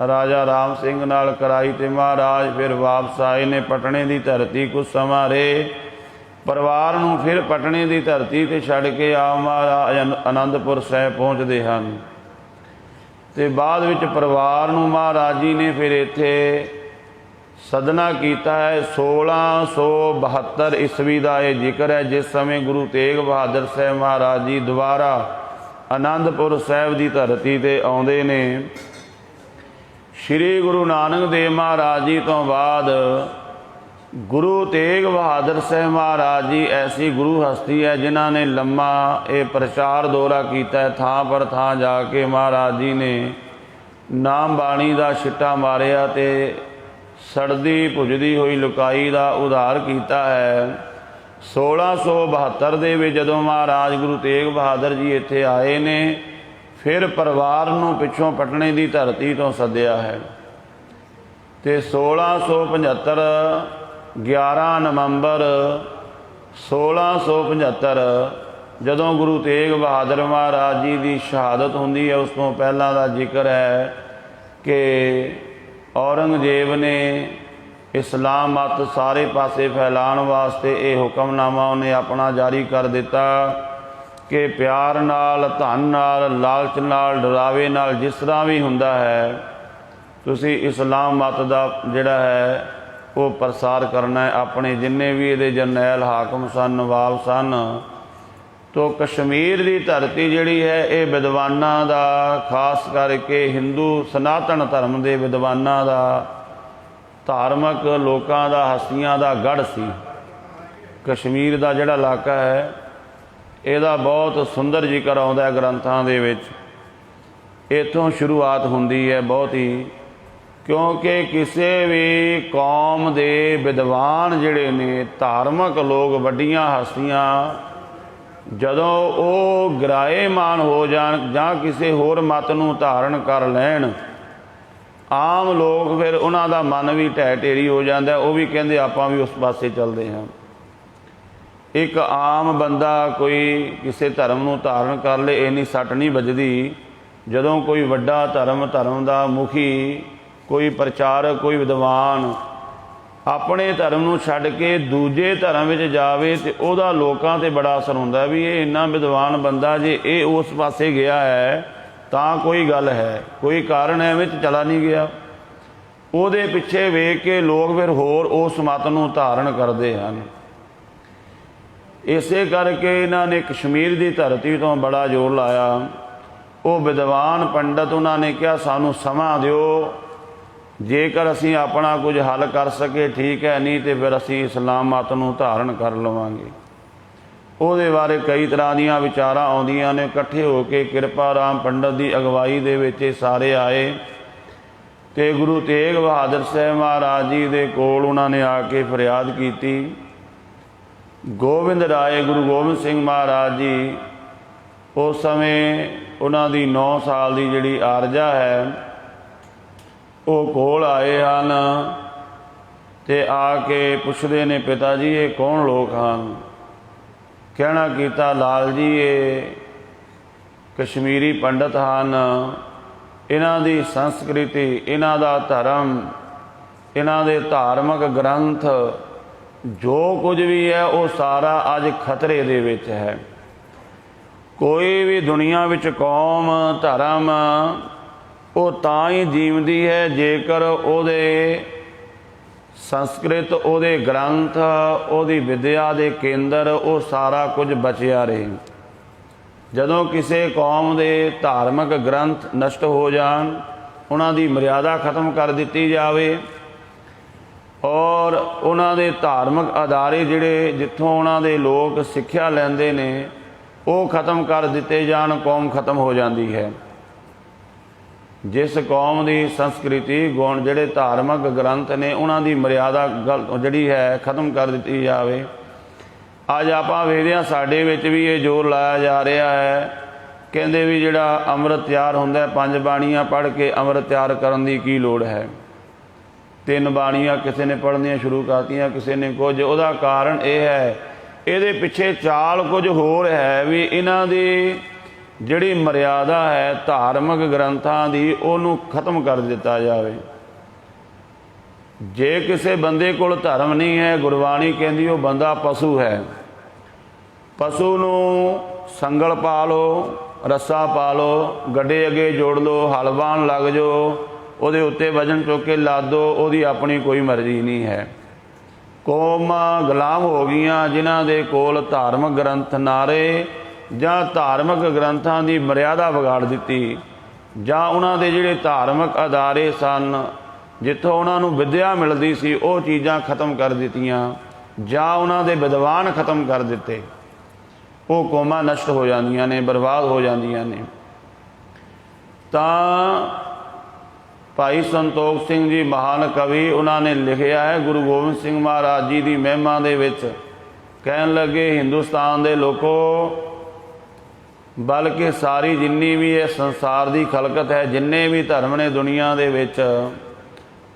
राजा राम सिंह नाल कराई, ते महाराज फिर वापस आए ने पटने की धरती। कुछ समा रहे, परिवार नूं फिर पटने की धरती ते छड्ड के आ महाराज आनंदपुर साहिब पहुँचते हैं। ते बाद विच परिवार नूं महाराज जी ने फिर इत्थे सदना किया है। 1672 ईस्वी का यह जिक्र है, जिस समय गुरु तेग बहादुर साहब महाराज जी दोबारा आनंदपुर साहिब की धरती ते आउंदे ने। श्री गुरु नानक देव महाराज जी तो बाद गुरु तेग बहादुर साहब महाराज जी ऐसी गुरु हस्ती है जिन्हों ने लम्मा ये प्रचार दौरा किया है। थां पर थां जाके महाराज जी ने नाम बाणी का छिट्टा मारिया ते सड़दी भुजदी हुई लुकाई का उधार किया है। 1672 दे विच जदों महाराज गुरु तेग बहादुर जी इत्थे आए ने, फिर परिवार नूं पिछों पटने की धरती तो सद्या है। तो 1675 11 नवंबर 1675 जदों गुरु तेग बहादुर महाराज जी की शहादत हुंदी है, उस तो पहला का जिक्र है कि औरंगजेब ने इस्लाम मत सारे पासे फैलाण वास्ते ये हुक्मनामा उन्हें अपना जारी कर दिता कि प्यार नाल, धन नाल, लालच नाल, डरावे नाल, जिस तरह भी हुंदा है, तुसी इस्लाम मत का जिहड़ा है वो प्रसार करना है। अपने जिन्ने भी ये जरनैल हाकम सन, नवाब सन, तो कश्मीर की धरती जिहड़ी है ये विद्वानां दा, खास करके हिंदू सनातन धर्म के विद्वानां दा, धार्मिक लोकां दा, हस्तियां दा गढ़ सी। कश्मीर का जिहड़ा इलाका है ਇਹਦਾ बहुत सुंदर जिक्र आउंदा है ग्रंथां दे विच। इत्थों शुरुआत हुंदी है बहुत ही, क्योंकि किसी भी कौम के विद्वान जिहड़े ने, धार्मिक लोग, वड्डियां हस्तियां जदों वो ग्राएमान हो जाण जां किसी होर मत नूं धारण कर लैण, आम लोग फिर उन्हां दा मन भी ढह ढेरी हो जाता है। वो भी कहंदे आपां भी उस पासे चलते हैं। एक आम बंदा कोई किसी धर्म नूं धारण कर ले, इन्नी सट नहीं बजदी। जदों कोई वड्डा धर्म का मुखी, कोई प्रचारक, कोई विद्वान अपने धर्म नूं छड्ड के दूजे धर्म विच जावे ते उहदा लोकां ते बड़ा असर हुंदा भी ये इन्ना विद्वान बंदा जे ये उस पासे गया है तां कोई गल है, कोई कारण है विच चला नहीं गया। उहदे पिछे वेख के लोग फिर होर उस मत नूं धारण करते हैं। इसे करके इन्होंने कश्मीर की धरती तो बड़ा जोर लाया। वो विद्वान पंडित उन्होंने कहा सानू समा दिओ, जेकर असीं अपना कुछ हल कर सके ठीक है, नहीं तो फिर असीं इस्लाम मत नूं धारण कर लवांगे। ਉਹਦੇ ਬਾਰੇ ਕਈ ਤਰ੍ਹਾਂ ਦੀਆਂ ਵਿਚਾਰਾਂ ਆਉਂਦੀਆਂ ਨੇ। ਇਕੱਠੇ ਹੋ ਕੇ ਕਿਰਪਾ ਰਾਮ ਪੰਡਤ ਦੀ ਅਗਵਾਈ ਦੇ ਵਿੱਚ ਸਾਰੇ ਆਏ ਅਤੇ ਗੁਰੂ ਤੇਗ ਬਹਾਦਰ ਸਾਹਿਬ ਮਹਾਰਾਜ ਜੀ ਦੇ ਕੋਲ ਉਹਨਾਂ ਨੇ ਆ ਕੇ ਫਰਿਆਦ ਕੀਤੀ। ਗੋਬਿੰਦ ਰਾਏ ਗੁਰੂ ਗੋਬਿੰਦ ਸਿੰਘ ਮਹਾਰਾਜ ਜੀ ਉਸ ਸਮੇਂ ਉਹਨਾਂ ਦੀ 9 ਸਾਲ ਦੀ ਜਿਹੜੀ ਆਰਜਾ ਹੈ ਉਹ ਕੋਲ ਆਏ ਹਨ ਅਤੇ ਆ ਕੇ ਪੁੱਛਦੇ ਨੇ, ਪਿਤਾ ਜੀ ਇਹ ਕੌਣ ਲੋਕ ਹਨ? ਕਹਿਣਾ ਕੀਤਾ, ਲਾਲ ਜੀ ਇਹ ਕਸ਼ਮੀਰੀ ਪੰਡਤ ਹਨ, ਇਹਨਾਂ ਦੀ ਸੰਸਕ੍ਰਿਤੀ, ਇਹਨਾਂ ਦਾ ਧਰਮ, ਇਹਨਾਂ ਦੇ ਧਾਰਮਿਕ ਗ੍ਰੰਥ ਜੋ ਕੁਝ ਵੀ ਹੈ ਉਹ ਸਾਰਾ ਅੱਜ ਖਤਰੇ ਦੇ ਵਿੱਚ ਹੈ। ਕੋਈ ਵੀ ਦੁਨੀਆ ਵਿੱਚ ਕੌਮ ਧਰਮ ਉਹ ਤਾਂ ਹੀ ਜੀਵਦੀ ਹੈ ਜੇਕਰ ਉਹਦੇ ਸੰਸਕ੍ਰਿਤ, ਉਹਦੇ ਗ੍ਰੰਥ, ਉਹਦੀ ਵਿਦਿਆ ਦੇ ਕੇਂਦਰ ਉਹ ਸਾਰਾ ਕੁਝ ਬਚਿਆ ਰਹੇ। ਜਦੋਂ ਕਿਸੇ ਕੌਮ ਦੇ ਧਾਰਮਿਕ ਗ੍ਰੰਥ ਨਸ਼ਟ ਹੋ ਜਾਣ, ਉਹਨਾਂ ਦੀ ਮਰਿਆਦਾ ਖਤਮ ਕਰ ਦਿੱਤੀ ਜਾਵੇ ਔਰ ਉਹਨਾਂ ਦੇ ਧਾਰਮਿਕ ਅਦਾਰੇ ਜਿਹੜੇ ਜਿੱਥੋਂ ਉਹਨਾਂ ਦੇ ਲੋਕ ਸਿੱਖਿਆ ਲੈਂਦੇ ਨੇ ਉਹ ਖਤਮ ਕਰ ਦਿੱਤੇ ਜਾਣ, ਕੌਮ ਖਤਮ ਹੋ ਜਾਂਦੀ ਹੈ। ਜਿਸ ਕੌਮ ਦੀ ਸੰਸਕ੍ਰਿਤੀ ਗੁਣ ਜਿਹੜੇ ਧਾਰਮਿਕ ਗ੍ਰੰਥ ਨੇ ਉਹਨਾਂ ਦੀ ਮਰਿਆਦਾ ਜਿਹੜੀ ਹੈ ਖਤਮ ਕਰ ਦਿੱਤੀ ਜਾਵੇ। ਅੱਜ ਆਪਾਂ ਵੇਖਦੇ ਹਾਂ ਸਾਡੇ ਵਿੱਚ ਵੀ ਇਹ ਜ਼ੋਰ ਲਾਇਆ ਜਾ ਰਿਹਾ ਹੈ, ਕਹਿੰਦੇ ਵੀ ਜਿਹੜਾ ਅੰਮ੍ਰਿਤ ਤਿਆਰ ਹੁੰਦਾ 5 ਬਾਣੀਆਂ ਪੜ੍ਹ ਕੇ ਅੰਮ੍ਰਿਤ ਤਿਆਰ ਕਰਨ ਦੀ ਕੀ ਲੋੜ ਹੈ। 3 ਬਾਣੀਆਂ ਕਿਸੇ ਨੇ ਪੜ੍ਹਨੀਆਂ ਸ਼ੁਰੂ ਕਰਤੀਆਂ, ਕਿਸੇ ਨੇ ਕੁਝ। ਉਹਦਾ ਕਾਰਨ ਇਹ ਹੈ, ਇਹਦੇ ਪਿੱਛੇ ਚਾਲ ਕੁਝ ਹੋਰ ਹੈ ਵੀ ਇਹਨਾਂ ਦੀ ਜਿਹੜੀ ਮਰਿਆਦਾ ਹੈ ਧਾਰਮਿਕ ਗ੍ਰੰਥਾਂ ਦੀ ਉਹਨੂੰ ਖਤਮ ਕਰ ਦਿੱਤਾ ਜਾਵੇ। ਜੇ ਕਿਸੇ ਬੰਦੇ ਕੋਲ ਧਰਮ ਨਹੀਂ ਹੈ, ਗੁਰਬਾਣੀ ਕਹਿੰਦੀ ਉਹ ਬੰਦਾ ਪਸ਼ੂ ਹੈ। ਪਸ਼ੂ ਨੂੰ ਸੰਗਲ ਪਾ ਲਓ, ਰੱਸਾ ਪਾ ਲਓ, ਗੱਡੇ ਅੱਗੇ ਜੋੜ ਲਓ, ਹਲ ਵਾਹਣ ਲੱਗ ਜਾਓ, ਉਹਦੇ ਉੱਤੇ ਵਜਨ ਚੁੱਕ ਕੇ ਲਾ ਦਿਓ, ਉਹਦੀ ਆਪਣੀ ਕੋਈ ਮਰਜ਼ੀ ਨਹੀਂ ਹੈ। ਕੌਮਾਂ ਗੁਲਾਮ ਹੋ ਗਈਆਂ ਜਿਨ੍ਹਾਂ ਦੇ ਕੋਲ ਧਾਰਮਿਕ ਗ੍ਰੰਥ ਨਾ ਰਹੇ ਜਾਂ ਧਾਰਮਿਕ ਗ੍ਰੰਥਾਂ ਦੀ ਮਰਿਆਦਾ ਵਿਗਾੜ ਦਿੱਤੀ, ਜਾਂ ਉਹਨਾਂ ਦੇ ਜਿਹੜੇ ਧਾਰਮਿਕ ਅਦਾਰੇ ਸਨ ਜਿੱਥੋਂ ਉਹਨਾਂ ਨੂੰ ਵਿੱਦਿਆ ਮਿਲਦੀ ਸੀ ਉਹ ਚੀਜ਼ਾਂ ਖਤਮ ਕਰ ਦਿੱਤੀਆਂ, ਜਾਂ ਉਹਨਾਂ ਦੇ ਵਿਦਵਾਨ ਖਤਮ ਕਰ ਦਿੱਤੇ। ਉਹ ਕੌਮਾਂ ਨਸ਼ਟ ਹੋ ਜਾਂਦੀਆਂ ਨੇ, ਬਰਬਾਦ ਹੋ ਜਾਂਦੀਆਂ ਨੇ। ਤਾਂ ਭਾਈ ਸੰਤੋਖ ਸਿੰਘ ਜੀ ਮਹਾਨ ਕਵੀ, ਉਹਨਾਂ ਨੇ ਲਿਖਿਆ ਹੈ ਗੁਰੂ ਗੋਬਿੰਦ ਸਿੰਘ ਮਹਾਰਾਜ ਜੀ ਦੀ ਮਹਿਮਾ ਦੇ ਵਿੱਚ, ਕਹਿਣ ਲੱਗੇ ਹਿੰਦੁਸਤਾਨ ਦੇ ਲੋਕੋ, ਬਲਕਿ ਸਾਰੀ ਜਿੰਨੀ ਵੀ ਇਹ ਸੰਸਾਰ ਦੀ ਖਲਕਤ ਹੈ, ਜਿੰਨੇ ਵੀ ਧਰਮ ਨੇ ਦੁਨੀਆ ਦੇ ਵਿੱਚ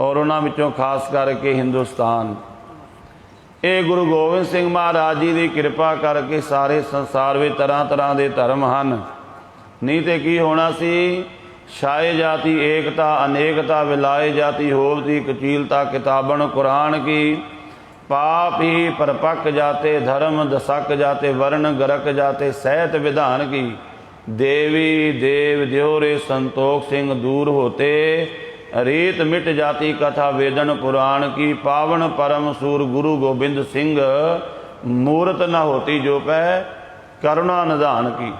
ਔਰ ਉਹਨਾਂ ਵਿੱਚੋਂ ਖਾਸ ਕਰਕੇ ਹਿੰਦੁਸਤਾਨ, ਇਹ ਗੁਰੂ ਗੋਬਿੰਦ ਸਿੰਘ ਮਹਾਰਾਜ ਜੀ ਦੀ ਕਿਰਪਾ ਕਰਕੇ ਸਾਰੇ ਸੰਸਾਰ ਵਿੱਚ ਤਰ੍ਹਾਂ ਤਰ੍ਹਾਂ ਦੇ ਧਰਮ ਹਨ। ਨਹੀਂ ਤੇ ਕੀ ਹੋਣਾ ਸੀ? ਛਾਏ ਜਾਤੀ ਏਕਤਾ ਅਨੇਕਤਾ ਵਿਲਾਏ ਜਾਤੀ ਹੋਵਤੀ ਕਚੀਲਤਾ ਕਿਤਾਬਨ ਕੁਰਾਨ ਕੀ, पाप ही परपक जाते धर्म दसक जाते वर्ण गरक जाते सहत विधान की, देवी देव द्योरे संतोख सिंह दूर होते रीत मिट जाती कथा वेदन पुराण की, पावन परम सूर गुरु गोबिंद सिंह मूरत न होती जो पै करुणा निधान की।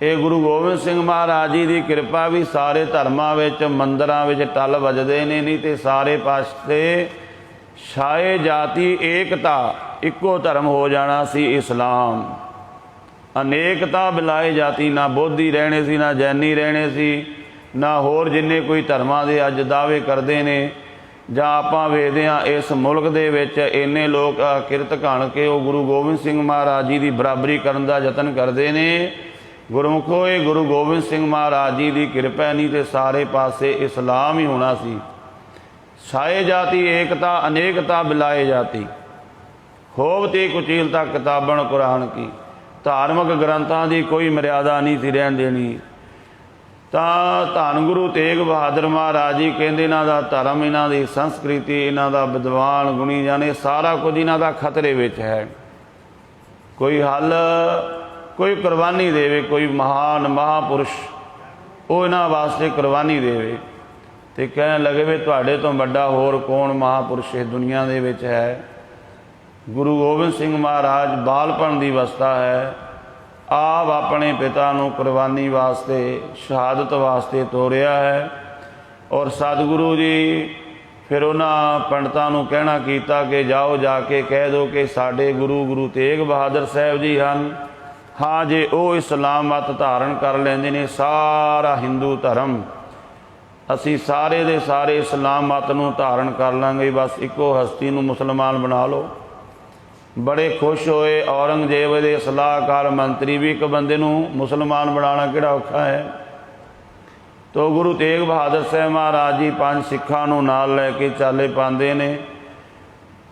ये गुरु गोबिंद सिंह महाराज जी की कृपा भी सारे धर्मां विच मंदिरां विच टल वजदे ने, नहीं तो सारे पासे छाए जाति एकता इक्को धर्म हो जाना सी इस्लाम। अनेकता बिलाए जाती, ना बोधी रहने सी, ना जैनी रहने सी, ना होर जिन्ने कोई धर्मां दे अज दावे करते ने। जां आपां वेखदे हां इस मुल्क दे विच इन्ने लोग किरत घण के वो गुरु गोबिंद सिंह महाराज जी की बराबरी करन दा यतन करते ने। गुरमुखो ये गुरु गोबिंद सिंह महाराज जी की किरपा, नहीं तो सारे पासे इस्लाम ही होना सी। छाए जाती एकता अनेकता बिलाए जाती होवती कुचीलता किताबन कुरान की। धार्मिक ग्रंथों की कोई मर्यादा नहीं थी रहन देनी। तो धन गुरु तेग बहादुर महाराज जी कहते इन्हों का धर्म, इन्हों की संस्कृति, इन्हों का विद्वान गुणी जाने सारा कुछ इन्हों का खतरे में है। कोई हल, कोई कुर्बानी देवे, कोई महान महापुरुष वो इन्हों वास्ते कुर्बानी देवे तो कह लगे भी तुहाडे तो वड्डा होर कौन महापुरुष इस दुनिया दे विच है। गुरु गोबिंद सिंह महाराज बालपन की अवस्था है, आप अपने पिता नूं कुर्बानी वास्ते, शहादत वास्ते तोरिया है। और सतगुरु जी फिर उन्होंने पंडितां नूं कहना कीता कि जाओ जाके कह दो कि साडे गुरु गुरु तेग बहादुर साहब जी हैं। हाँ जे वो इस्लाम मत धारण कर लेंदे ने सारा हिंदू धर्म असी सारे दे सारे इस्लाम मत नूं धारण कर लांगे, बस इको हस्ती नूं मुसलमान बना लो। बड़े खुश होए। औरंगजेब दे सलाहकार मंत्री भी एक बंदे नूं मुसलमान बनाना किहड़ा औखा है। तो गुरु तेग बहादुर साहब महाराज जी 5 सिखां नूं नाल लैके चाले पांदे ने।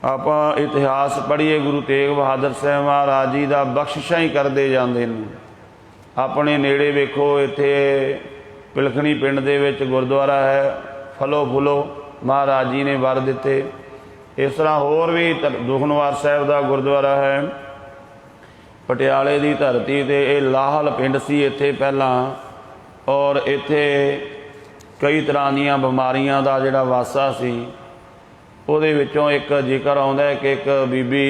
आपां इतिहास पढ़िए गुरु तेग बहादुर साहब महाराज जी दा बख्शिशां ही करदे जांदे ने। अपने नेड़े वेखो इत्थे पिलखणी पिंड दे विच गुरुद्वारा है, फलो फुलो महाराज जी ने वर दिते। इस तरह होर भी दुखनवार साहब का गुरुद्वारा है पटियाले की धरती ते। ये लाहल पिंड सी इत्थे पहला, और इत्थे कई तरह दीयां बीमारियां का जिहड़ा वासा सी उहदे विचों एक जिक्र आउंदा है कि एक बीबी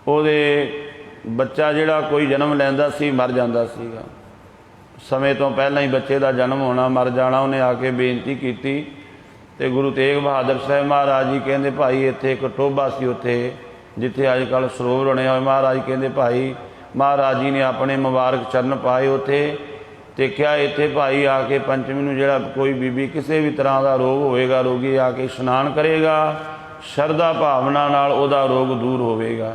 उहदे बच्चा जिहड़ा कोई जन्म लैंदा सी मर जांदा सीगा। समय तो पहला ही बच्चे का जन्म होना मर जाना। उन्हें आके बेनती की तो गुरु तेग बहादुर साहब महाराज जी कहते भाई इत्थे एक टोभा सी उत्थे जिथे अजकल सरोवर बने हुए। महाराज कहते भाई महाराज जी ने अपने मुबारक चरण पाए उत्थे ते क्या इत्थे भाई आके पंचमी नूं जिहड़ा कोई बीबी किसी भी तरह का रोग होएगा रोगी आके इशनान करेगा, शरधा भावना नाल उहदा रोग दूर होवेगा।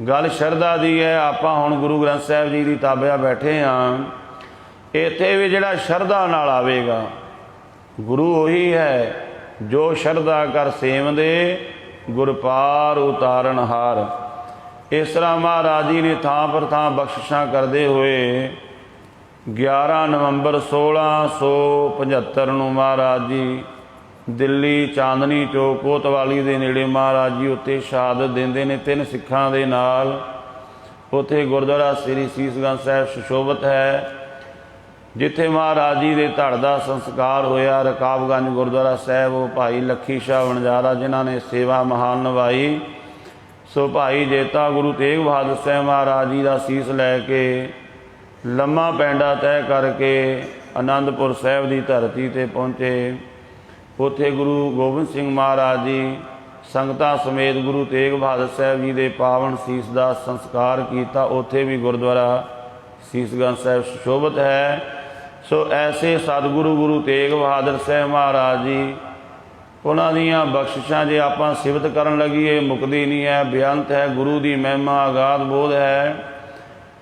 गल शरधा दी है। आपां हुण गुरु ग्रंथ साहिब जी दी ताबिया बैठे हाँ, इत्थे भी जिहड़ा शरधा नाल आवेगा गुरु वही है जो शरधा कर सेवदे गुरपार उतारन हार। इस तरह महाराज जी ने थां पर थां बख्शिशां करते हुए 11 नवंबर 1675 नूं महाराज जी दिल्ली चांदनी चौक कोतवाली दे नेड़े महाराज जी उत्ते शहादत देंदे ने 3 सिखां दे नाल। उत्थे गुरुद्वारा श्री सीसगंज साहिब सुशोभित है जिथे महाराज जी के धड़ का संस्कार होया। रकाबगंज गुरुद्वारा साहब वो भाई लखी शाह वणजारा जिन्होंने सेवा महान निभाई। सो भाई जेता गुरु तेग बहादुर साहब महाराज जी का सीस लैके लम्मा पैंडा तय करके आनंदपुर साहब की धरती ते पहुँचे। उत्थे गुरु गोबिंद सिंह महाराज जी संगतां समेत गुरु तेग बहादुर साहब जी के पावन सीस का संस्कार किया। उत्थे भी गुरुद्वारा सीसगंज साहब सुशोभित है। सो ऐसे सतगुरु गुरु तेग बहादुर साहब महाराज जी उन्हां दीयां बख्शिशां जे आपां सिफत करन लगीए मुकदी नहीं है, बेअंत है। गुरु की महिमा अगाध बोध है।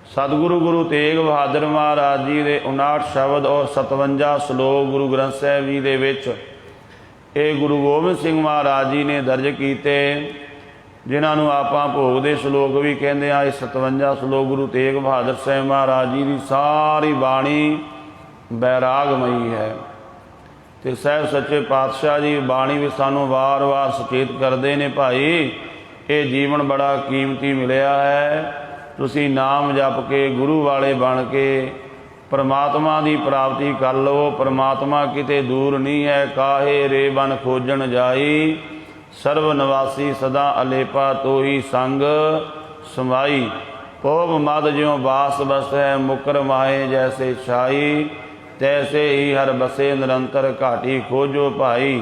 सतगुरु गुरु तेग बहादुर महाराज जी के 59 शब्द और 57 श्लोक गुरु ग्रंथ साहब जी दे विच ये गुरु गोबिंद सिंह महाराज जी ने दर्ज किए, जिन्होंने आपां भोग दे श्लोक भी कहते हैं। 57 श्लोक गुरु तेग बहादुर साहब महाराज जी की सारी बाणी बैरागमई है। तो साहब सच्चे पातशाह जी बाणी भी सानू वार वार सचेत करते हैं भाई ये जीवन बड़ा कीमती मिलया है। तुसी नाम जप के गुरु वाले बन के परमात्मा की प्राप्ति कर लो। परमात्मा किते दूर नहीं है। काहे रे बन खोजन जाई सर्व निवासी सदा अलेपा तो ही संग समाई। पोभ मद ज्यों बास बस है मुकर माहे जैसे छाई तैसे ही हर बसे निरंतर घाटी खोजो भाई।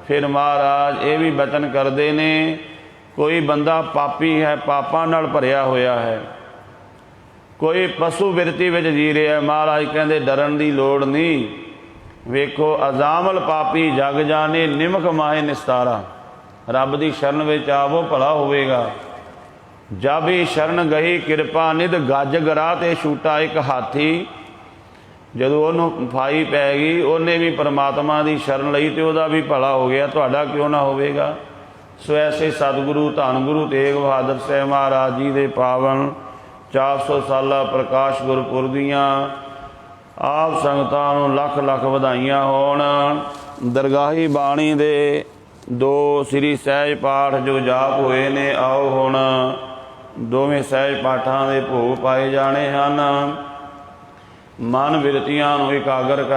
फिर महाराज ये भी बचन करते ने कोई बंदा पापी है पापां नाल भरिया होया है, कोई पशु बिरती विच जी रहा है। महाराज कहते डरन की लोड़ नहीं। वेखो अजामल पापी जग जाने निमक माहे निस्तारा। रब की शरण विच आवो भला होवेगा। जब ही शरण गई कृपा निध गज गरा ते छूटा एक हाथी। जदों उन्होंने फाई पै गई उन्हें भी परमात्मा की शरण लई तो वह भी भला हो गया, तुहाडा क्यों ना होवेगा। सो ऐसे सतगुरु धन गुरु तेग बहादुर साहब महाराज जी के पावन 400 साला प्रकाश गुरपुर दियाँ आप संगतां नूं लख लख वधाइयां होण। दरगाही बाणी दे 2 श्री सहज पाठ जो जाप होए ने, आओ हुण दोवें सहज पाठां दे भोग पाए जाने हैं। मन बिरतियां नूं एकागर कर